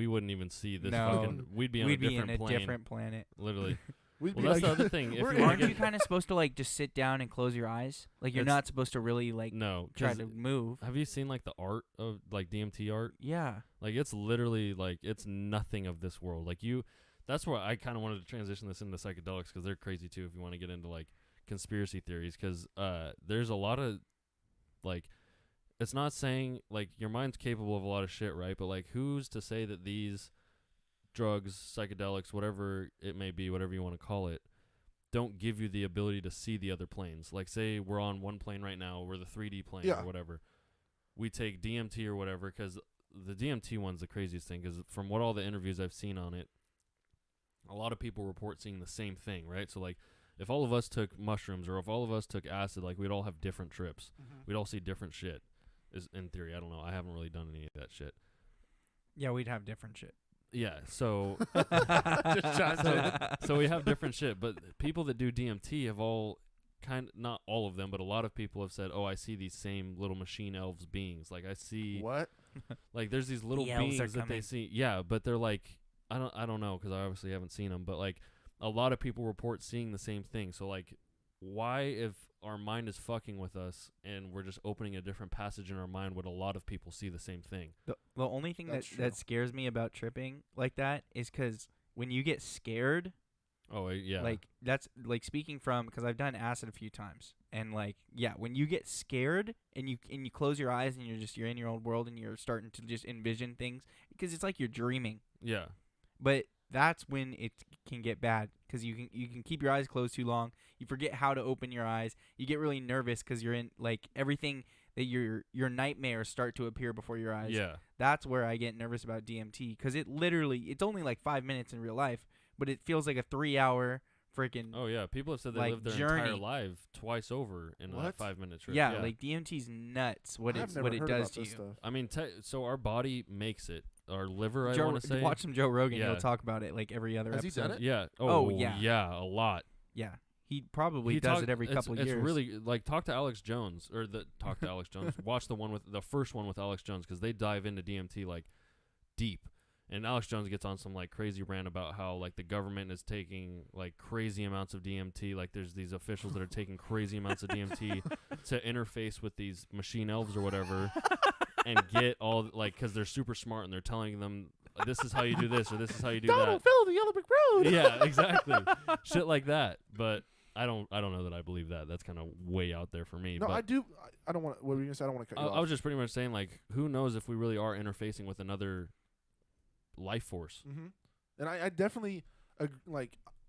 wouldn't even see this. No, we'd be on a different planet. Literally. Well, that's the other thing. Aren't you kind of supposed to like just sit down and close your eyes? Like you're not supposed to really like try to move. Have you seen like the art of like DMT art? Yeah. Like it's literally like it's nothing of this world. Like that's where I kind of wanted to transition this into psychedelics because they're crazy too. If you want to get into like conspiracy theories, because there's a lot of like, it's not saying like your mind's capable of a lot of shit, right? But like, who's to say that these drugs, psychedelics, whatever it may be, whatever you want to call it, don't give you the ability to see the other planes. Like, say we're on one plane right now, we're the 3D plane or whatever. We take DMT or whatever, because the DMT one's the craziest thing, because from what all the interviews I've seen on it, a lot of people report seeing the same thing, right? So, like, if all of us took mushrooms or if all of us took acid, like, we'd all have different trips. We'd all see different shit, is in theory. I don't know. I haven't really done any of that shit. Yeah, we'd have different shit. Yeah, so so we have different shit, but people that do DMT have all not all of them, but a lot of people have said, "Oh, I see these same little machine elves beings. Like I see what? Like there's these little beings that they see. Yeah, but they're like I don't know because I obviously haven't seen them, but like a lot of people report seeing the same thing. So like, why if our mind is fucking with us and we're just opening a different passage in our mind, would a lot of people see the same thing? The only thing that scares me about tripping like that is because when you get scared, like that's like speaking from, because I've done acid a few times, and like when you get scared and you close your eyes and you're in your own world and you're starting to just envision things, because it's like you're dreaming. Yeah. But that's when it can get bad, because you can keep your eyes closed too long. You forget how to open your eyes. You get really nervous because you're in, like, everything that your nightmares start to appear before your eyes. Yeah. That's where I get nervous about DMT, because it's only like 5 minutes in real life, but it feels like a 3-hour freaking. Oh yeah, people have said they like, lived their journey. entire life twice over in a 5-minute trip. Yeah, like DMT's nuts. What it does to you. Stuff. I mean, so our body makes it. Our liver, I want to say. Watch some Joe Rogan. He'll talk about it like every other episode. Has he done it? Yeah. Oh yeah. Yeah, a lot. Yeah. He probably does it every couple years. It's really like talk to Alex Jones. Watch the first one with Alex Jones, because they dive into DMT like deep. And Alex Jones gets on some like crazy rant about how like the government is taking like crazy amounts of DMT. Like there's these officials that are taking crazy amounts of DMT to interface with these machine elves or whatever, and get all like, because they're super smart and they're telling them this is how you do this or this is how you do that. Don't follow the yellow brick road. Yeah, exactly. Shit like that. But I don't know that I believe that. That's kind of way out there for me. No, but I do. I don't want. What were you gonna say? I don't want to cut you off. I was just pretty much saying, like, who knows if we really are interfacing with another life force. And I definitely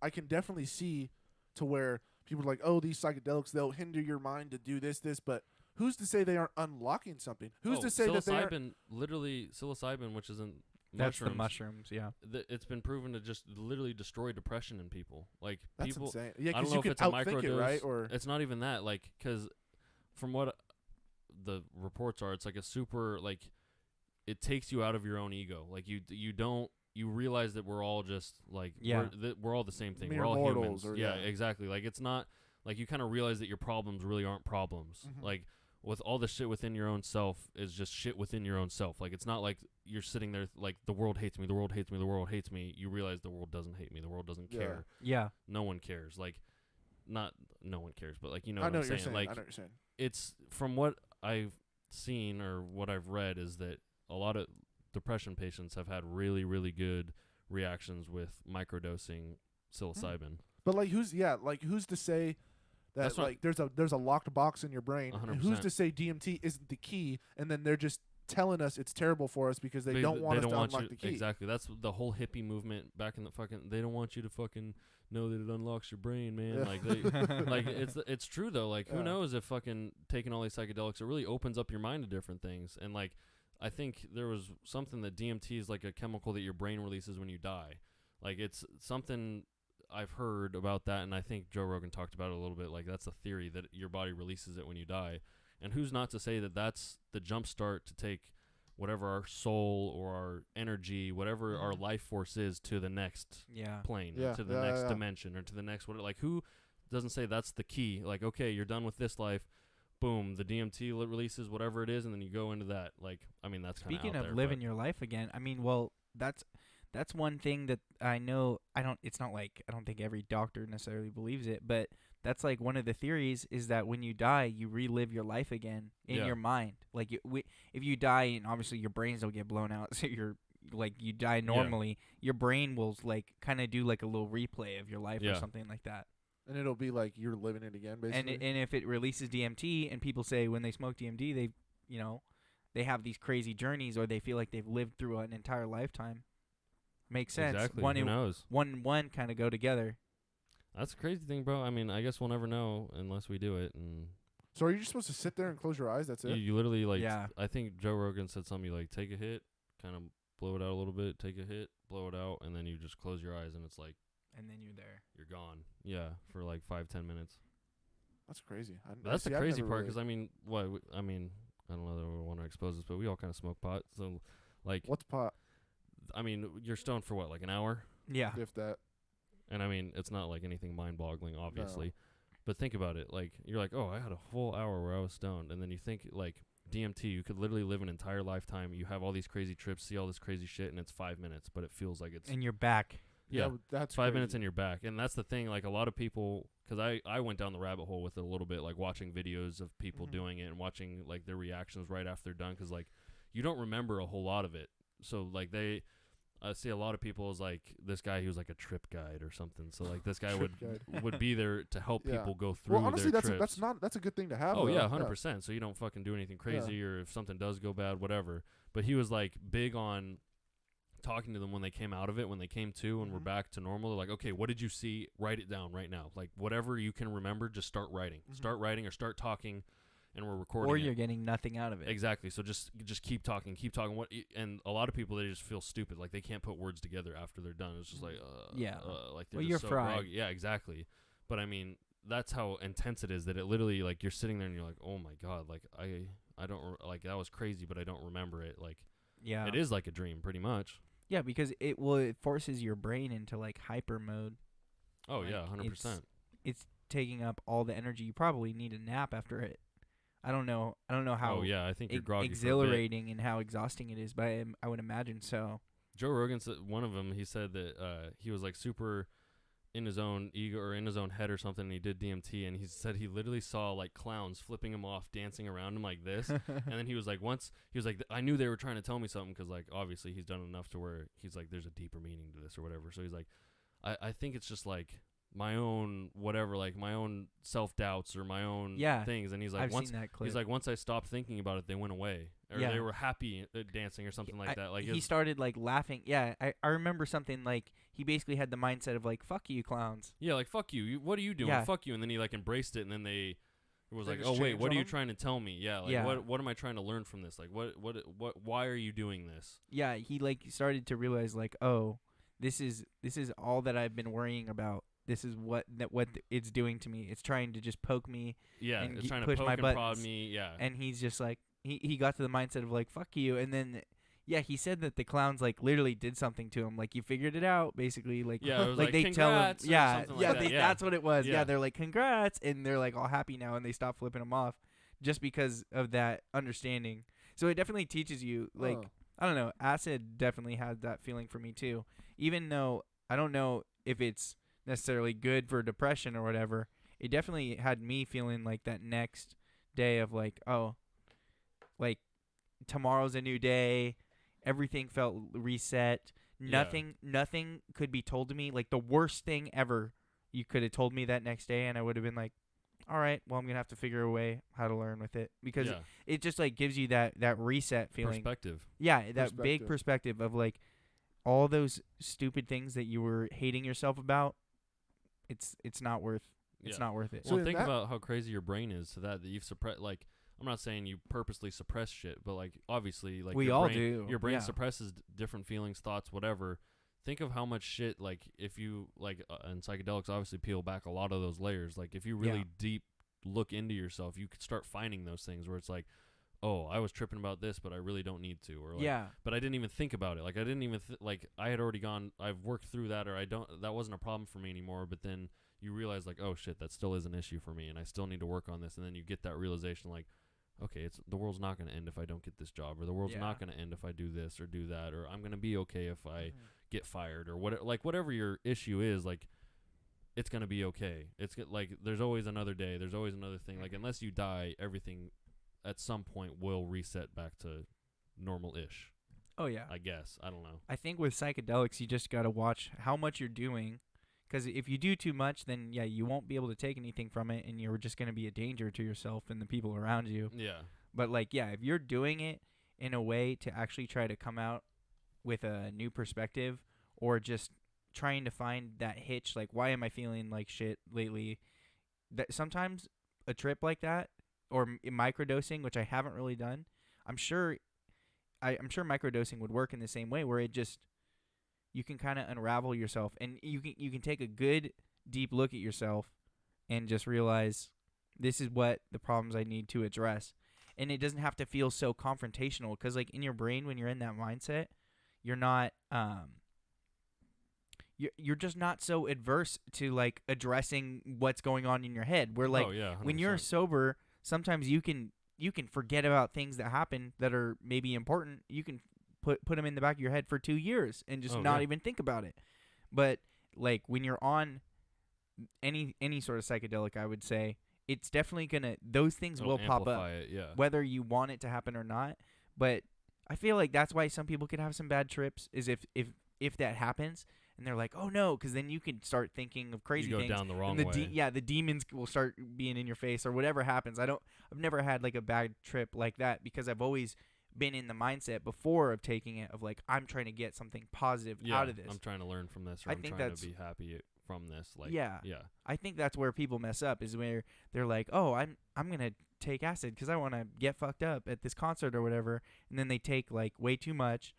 I can definitely see to where people are like, oh, these psychedelics, they'll hinder your mind to do this, but who's to say they aren't unlocking something? Who's to say that they aren't? Literally psilocybin, which isn't that's mushrooms. The mushrooms, yeah. It's been proven to just literally destroy depression in people. Like that's people, insane. Yeah, I don't because know you if can it's a outthink microdose, it, right? Or it's not even that. Like, because from what the reports are, it's like a super like. It takes you out of your own ego. Like you realize that we're all just like we're all the same thing. Mere we're all mortals, humans. or Exactly. Like it's not like you kind of realize that your problems really aren't problems. Like with all the shit within your own self is just shit within your own self. Like it's not like you're sitting there like the world hates me, the world hates me, the world hates me. You realize the world doesn't hate me, the world doesn't care. Yeah. No one cares. Like not no one cares, but like you know what I'm saying. saying. Like I know what you're saying. It's from what I've seen or what I've read is that a lot of depression patients have had really, really good reactions with microdosing psilocybin. But like, who's to say that there's a locked box in your brain? 100%. And who's to say DMT isn't the key? And then they're just telling us it's terrible for us because they don't want us to unlock the key. Exactly. That's the whole hippie movement back in the fucking. They don't want you to fucking know that it unlocks your brain, man. Like they, like it's true though. Like who knows if fucking taking all these psychedelics, it really opens up your mind to different things. And like I think there was something that DMT is like a chemical that your brain releases when you die. Like it's something I've heard about that, and I think Joe Rogan talked about it a little bit. Like that's a theory that your body releases it when you die. And who's not to say that that's the jump start to take whatever our soul or our energy, whatever our life force is, to the next plane, or to the next dimension, or to the next what? Like who doesn't say that's the key? Like okay, you're done with this life. Boom, the DMT releases whatever it is, and then you go into that. Like, I mean, that's kind of speaking of living your life again. I mean, well, that's one thing that I know. It's not like I don't think every doctor necessarily believes it, but that's like one of the theories is that when you die, you relive your life again in your mind. Like, if you die, and obviously your brains don't get blown out, so you're like you die normally, your brain will like kind of do like a little replay of your life or something like that. And it'll be like you're living it again, basically. And if it releases DMT, and people say when they smoke DMT, they have these crazy journeys, or they feel like they've lived through an entire lifetime. Makes sense. Exactly. Who knows? One kind of go together. That's the crazy thing, bro. I mean, I guess we'll never know unless we do it. And so are you just supposed to sit there and close your eyes? That's it? you literally, like, Yeah. I think Joe Rogan said something like, take a hit, kind of blow it out a little bit, take a hit, blow it out, and then you just close your eyes, and it's like. And then you're there. You're gone. Yeah, for like 5-10 minutes. That's crazy. That's the crazy part, because, I mean, I don't know that we want to expose this, but we all kind of smoke pot. So, like. What's pot? I mean, you're stoned for what, like an hour? Yeah. If that. And, I mean, it's not like anything mind-boggling, obviously. No. But think about it. Like, you're like, oh, I had a full hour where I was stoned. And then you think, like, DMT, you could literally live an entire lifetime. You have all these crazy trips, see all this crazy shit, and it's 5 minutes. But it feels like it's... And you're back. Yeah, that's 5 crazy. minutes and you're back. And that's the thing, like, a lot of people, because I went down the rabbit hole with it a little bit, like watching videos of people doing it and watching, like, their reactions right after they're done, because, like, you don't remember a whole lot of it. So, like, I see a lot of people as, like, this guy, he was like a trip guide or something. So, like, this guy would be there to help people go through well, honestly, their trips. that's a good thing to have. Oh, yeah, 100%. So you don't fucking do anything crazy, or if something does go bad, whatever. But he was, like, big on talking to them when they came out of it, when they came to and we're back to normal. They're like, okay, what did you see? Write it down right now. Like, whatever you can remember, just start writing. Start writing or start talking, and we're recording. Or you're getting nothing out of it. Exactly. So just keep talking. And a lot of people, they just feel stupid. Like, they can't put words together after they're done. It's just like, like they're just you're so fried. groggy. Yeah, exactly. But I mean, that's how intense it is, that it literally, like, you're sitting there and you're like, oh my God, like, I don't, like, that was crazy, but I don't remember it. Like, yeah, it is like a dream pretty much. Yeah, because it forces your brain into, like, hyper mode. Oh, like, yeah, 100%. It's taking up all the energy. You probably need a nap after it. I don't know how. Oh, yeah, I think you're groggy. Exhilarating and how exhausting it is, but I would imagine so. Joe Rogan said, one of them, he said that he was, like, super in his own ego or in his own head or something, and he did DMT, and he said he literally saw, like, clowns flipping him off, dancing around him like this. And then he was like, I knew they were trying to tell me something, because, like, obviously he's done enough to where he's like, there's a deeper meaning to this or whatever. So he's like, I think it's just, like, my own whatever, like, my own self-doubts or my own things. And he's like, once I stopped thinking about it, they went away, or they were happy dancing or something like that. Like, he started, like, laughing. Yeah, I remember something, like, he basically had the mindset of, like, fuck you, clowns. Yeah, like, fuck you. What are you doing? Fuck you. And then he, like, embraced it, and then it was like, oh wait, what are you trying to tell me? Yeah, like, what am I trying to learn from this? Like, why are you doing this? Yeah, he, like, started to realize, like, oh, this is all that I've been worrying about. This is what it's doing to me. It's trying to just poke me. Yeah, and it's trying to push poke my and buttons. prod me. Yeah, and he's just like he got to the mindset of, like, fuck you. And then he said that the clowns, like, literally did something to him. Like, you figured it out, basically. Like, yeah, it was like they tell him, like that's what it was. Yeah. Yeah, they're like, congrats, and they're, like, all happy now, and they stop flipping him off just because of that understanding. So it definitely teaches you, like, I don't know, acid definitely had that feeling for me too. Even though I don't know if it's necessarily good for depression or whatever, it definitely had me feeling like that next day of, like, oh, like, tomorrow's a new day. Everything felt reset. Nothing could be told to me. Like, the worst thing ever you could have told me that next day, and I would have been like, all right, well, I'm going to have to figure a way how to learn with it. Because it just, like, gives you that reset feeling. Perspective. Yeah, that big perspective of, like, all those stupid things that you were hating yourself about. It's not worth it. Well, think about how crazy your brain is to that you've suppressed. Like, I'm not saying you purposely suppress shit, but, like, obviously, like, we all do. Your brain suppresses different feelings, thoughts, whatever. Think of how much shit, like, if you, like, and psychedelics obviously peel back a lot of those layers. Like, if you really deep look into yourself, you could start finding those things where it's like, oh, I was tripping about this, but I really don't need to. Or, like, but I didn't even think about it. Like, I didn't even, like, I had already I've worked through that, or that wasn't a problem for me anymore. But then you realize, like, oh shit, that still is an issue for me, and I still need to work on this. And then you get that realization, like, okay, the world's not going to end if I don't get this job, or the world's not going to end if I do this or do that, or I'm going to be okay if I get fired, or whatever your issue is, like, it's going to be okay. It's like, there's always another day. There's always another thing. Like, unless you die, everything at some point will reset back to normal-ish. Oh, yeah. I guess. I don't know. I think with psychedelics, you just got to watch how much you're doing. Because if you do too much, then, you won't be able to take anything from it, and you're just going to be a danger to yourself and the people around you. Yeah. But, like, if you're doing it in a way to actually try to come out with a new perspective, or just trying to find that hitch, like, why am I feeling like shit lately? That sometimes a trip like that, or microdosing, which I haven't really done, I'm sure microdosing would work in the same way, where it just, you can kind of unravel yourself, and you can take a good deep look at yourself and just realize this is what the problems I need to address. And it doesn't have to feel so confrontational, because like in your brain, when you're in that mindset, you're not you're just not so adverse to like addressing what's going on in your head. Where like when you're sober, sometimes you can forget about things that happen that are maybe important. You can put them in the back of your head for 2 years and just not even think about it. But like when you're on any sort of psychedelic, I would say it's definitely those things will pop up, whether you want it to happen or not. But I feel like that's why some people can have some bad trips, is if that happens and they're like, oh no, because then you can start thinking of crazy things. You go down the wrong way. The demons will start being in your face or whatever happens. I've never had like a bad trip like that, because I've always been in the mindset before of taking it of like, I'm trying to get something positive out of this. I'm trying to learn from this, or I'm trying to be happy from this. Like, I think that's where people mess up, is where they're like, oh, I'm gonna take acid because I want to get fucked up at this concert or whatever, and then they take like way too much,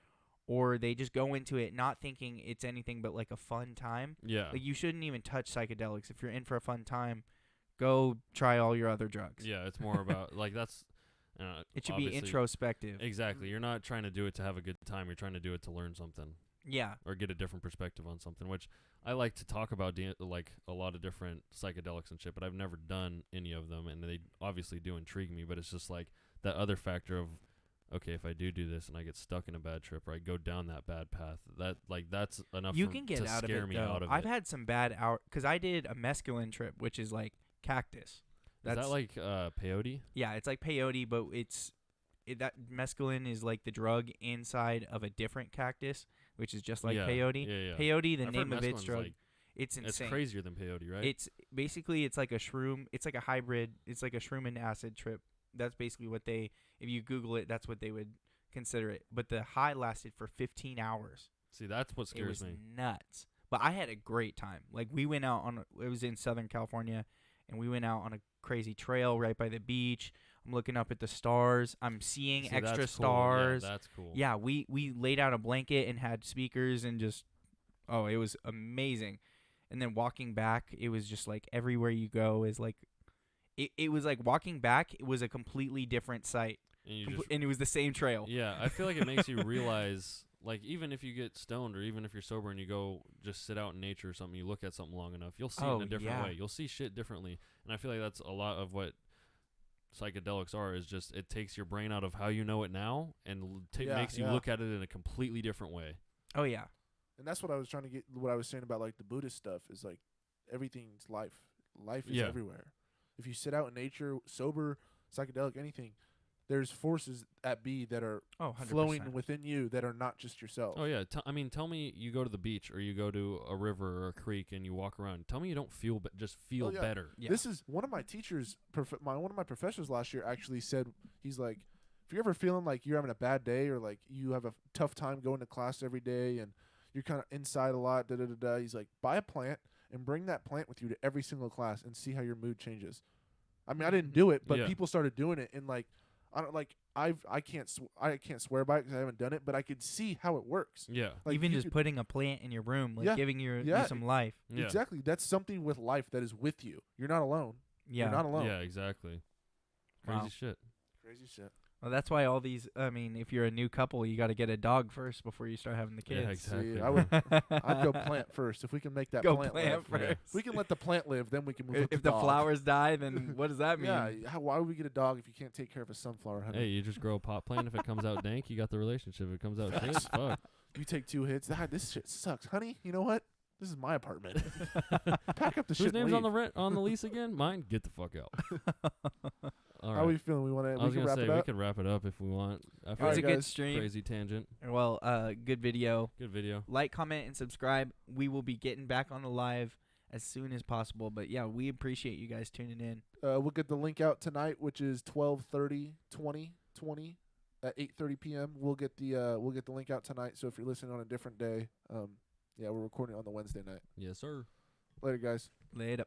or they just go into it not thinking it's anything but like a fun time. Like, you shouldn't even touch psychedelics. If you're in for a fun time, go try all your other drugs. It's more about like that's. It should be introspective. Exactly. You're not trying to do it to have a good time. You're trying to do it to learn something. Yeah. Or get a different perspective on something, which I like to talk about, like a lot of different psychedelics and shit, but I've never done any of them, and they obviously do intrigue me, but it's just like that other factor of, okay, if I do this and I get stuck in a bad trip, or I go down that bad path, that's enough you can get to out scare of it, me though. out of I've it. had some bad because I did a mescaline trip, which is like cactus. Is that like peyote? Yeah, it's like peyote, but that mescaline is like the drug inside of a different cactus, which is just like peyote. Yeah. Peyote, the name of its drug, it's insane. It's crazier than peyote, right? It's basically, it's like a shroom. It's like a hybrid. It's like a shroom and acid trip. That's basically what if you Google it, that's what they would consider it. But the high lasted for 15 hours. See, that's what scares me. It was nuts. But I had a great time. Like, we went out it was in Southern California, and we went out on a crazy trail right by the beach. I'm looking up at the stars. I'm seeing extra stars. Yeah, that's cool. Yeah, we laid out a blanket and had speakers and just, it was amazing. And then walking back, it was just like everywhere you go is like, it was like walking back, it was a completely different sight. And it was the same trail. Yeah, I feel like it makes you realize, like, even if you get stoned or even if you're sober and you go just sit out in nature or something, you look at something long enough, you'll see it in a different way. You'll see shit differently. And I feel like that's a lot of what psychedelics are, is just it takes your brain out of how you know it now and makes you look at it in a completely different way. Oh, yeah. And that's what I was trying to get, what I was saying about, like, the Buddhist stuff is, like, everything's life. Life is everywhere. If you sit out in nature, sober, psychedelic, anything, there's forces at B that are flowing within you that are not just yourself. Oh, yeah. Tell me you go to the beach or you go to a river or a creek and you walk around. Tell me you don't feel better. Yeah. This is one of my teachers, one of my professors last year actually said, he's like, if you're ever feeling like you're having a bad day or like you have a tough time going to class every day and you're kind of inside a lot, he's like, buy a plant and bring that plant with you to every single class and see how your mood changes. I mean, I didn't do it, but people started doing it, and like, I can't swear by it because I haven't done it, but I could see how it works. Yeah, like even just putting a plant in your room, like giving you some life. Yeah. Exactly, that's something with life that is with you. You're not alone. Yeah, you're not alone. Yeah, exactly. Crazy shit. Well, that's why all these. I mean, if you're a new couple, you got to get a dog first before you start having the kids. Yeah, exactly. See, I'd go plant first if we can make that plant live. First. Yeah. If we can let the plant live, then we can move. If the flowers die, then what does that mean? Yeah. Why would we get a dog if you can't take care of a sunflower, honey? Hey, you just grow a pot plant. If it comes out dank, you got the relationship. If it comes out shit, fuck. You take 2 hits. This shit sucks, honey. You know what? This is my apartment. Pack up the shit. Whose name's on the lease again? Mine. Get the fuck out. All right. How are we feeling? We wrap it up? We could wrap it up if we want. It was a good stream. Crazy tangent. Well, good video. Good video. Like, comment, and subscribe. We will be getting back on the live as soon as possible. But yeah, we appreciate you guys tuning in. We'll get the link out tonight, which is 12/30/2020 at 8:30 p.m. We'll get the link out tonight. So if you're listening on a different day, Yeah, we're recording on the Wednesday night. Yes, sir. Later, guys. Later.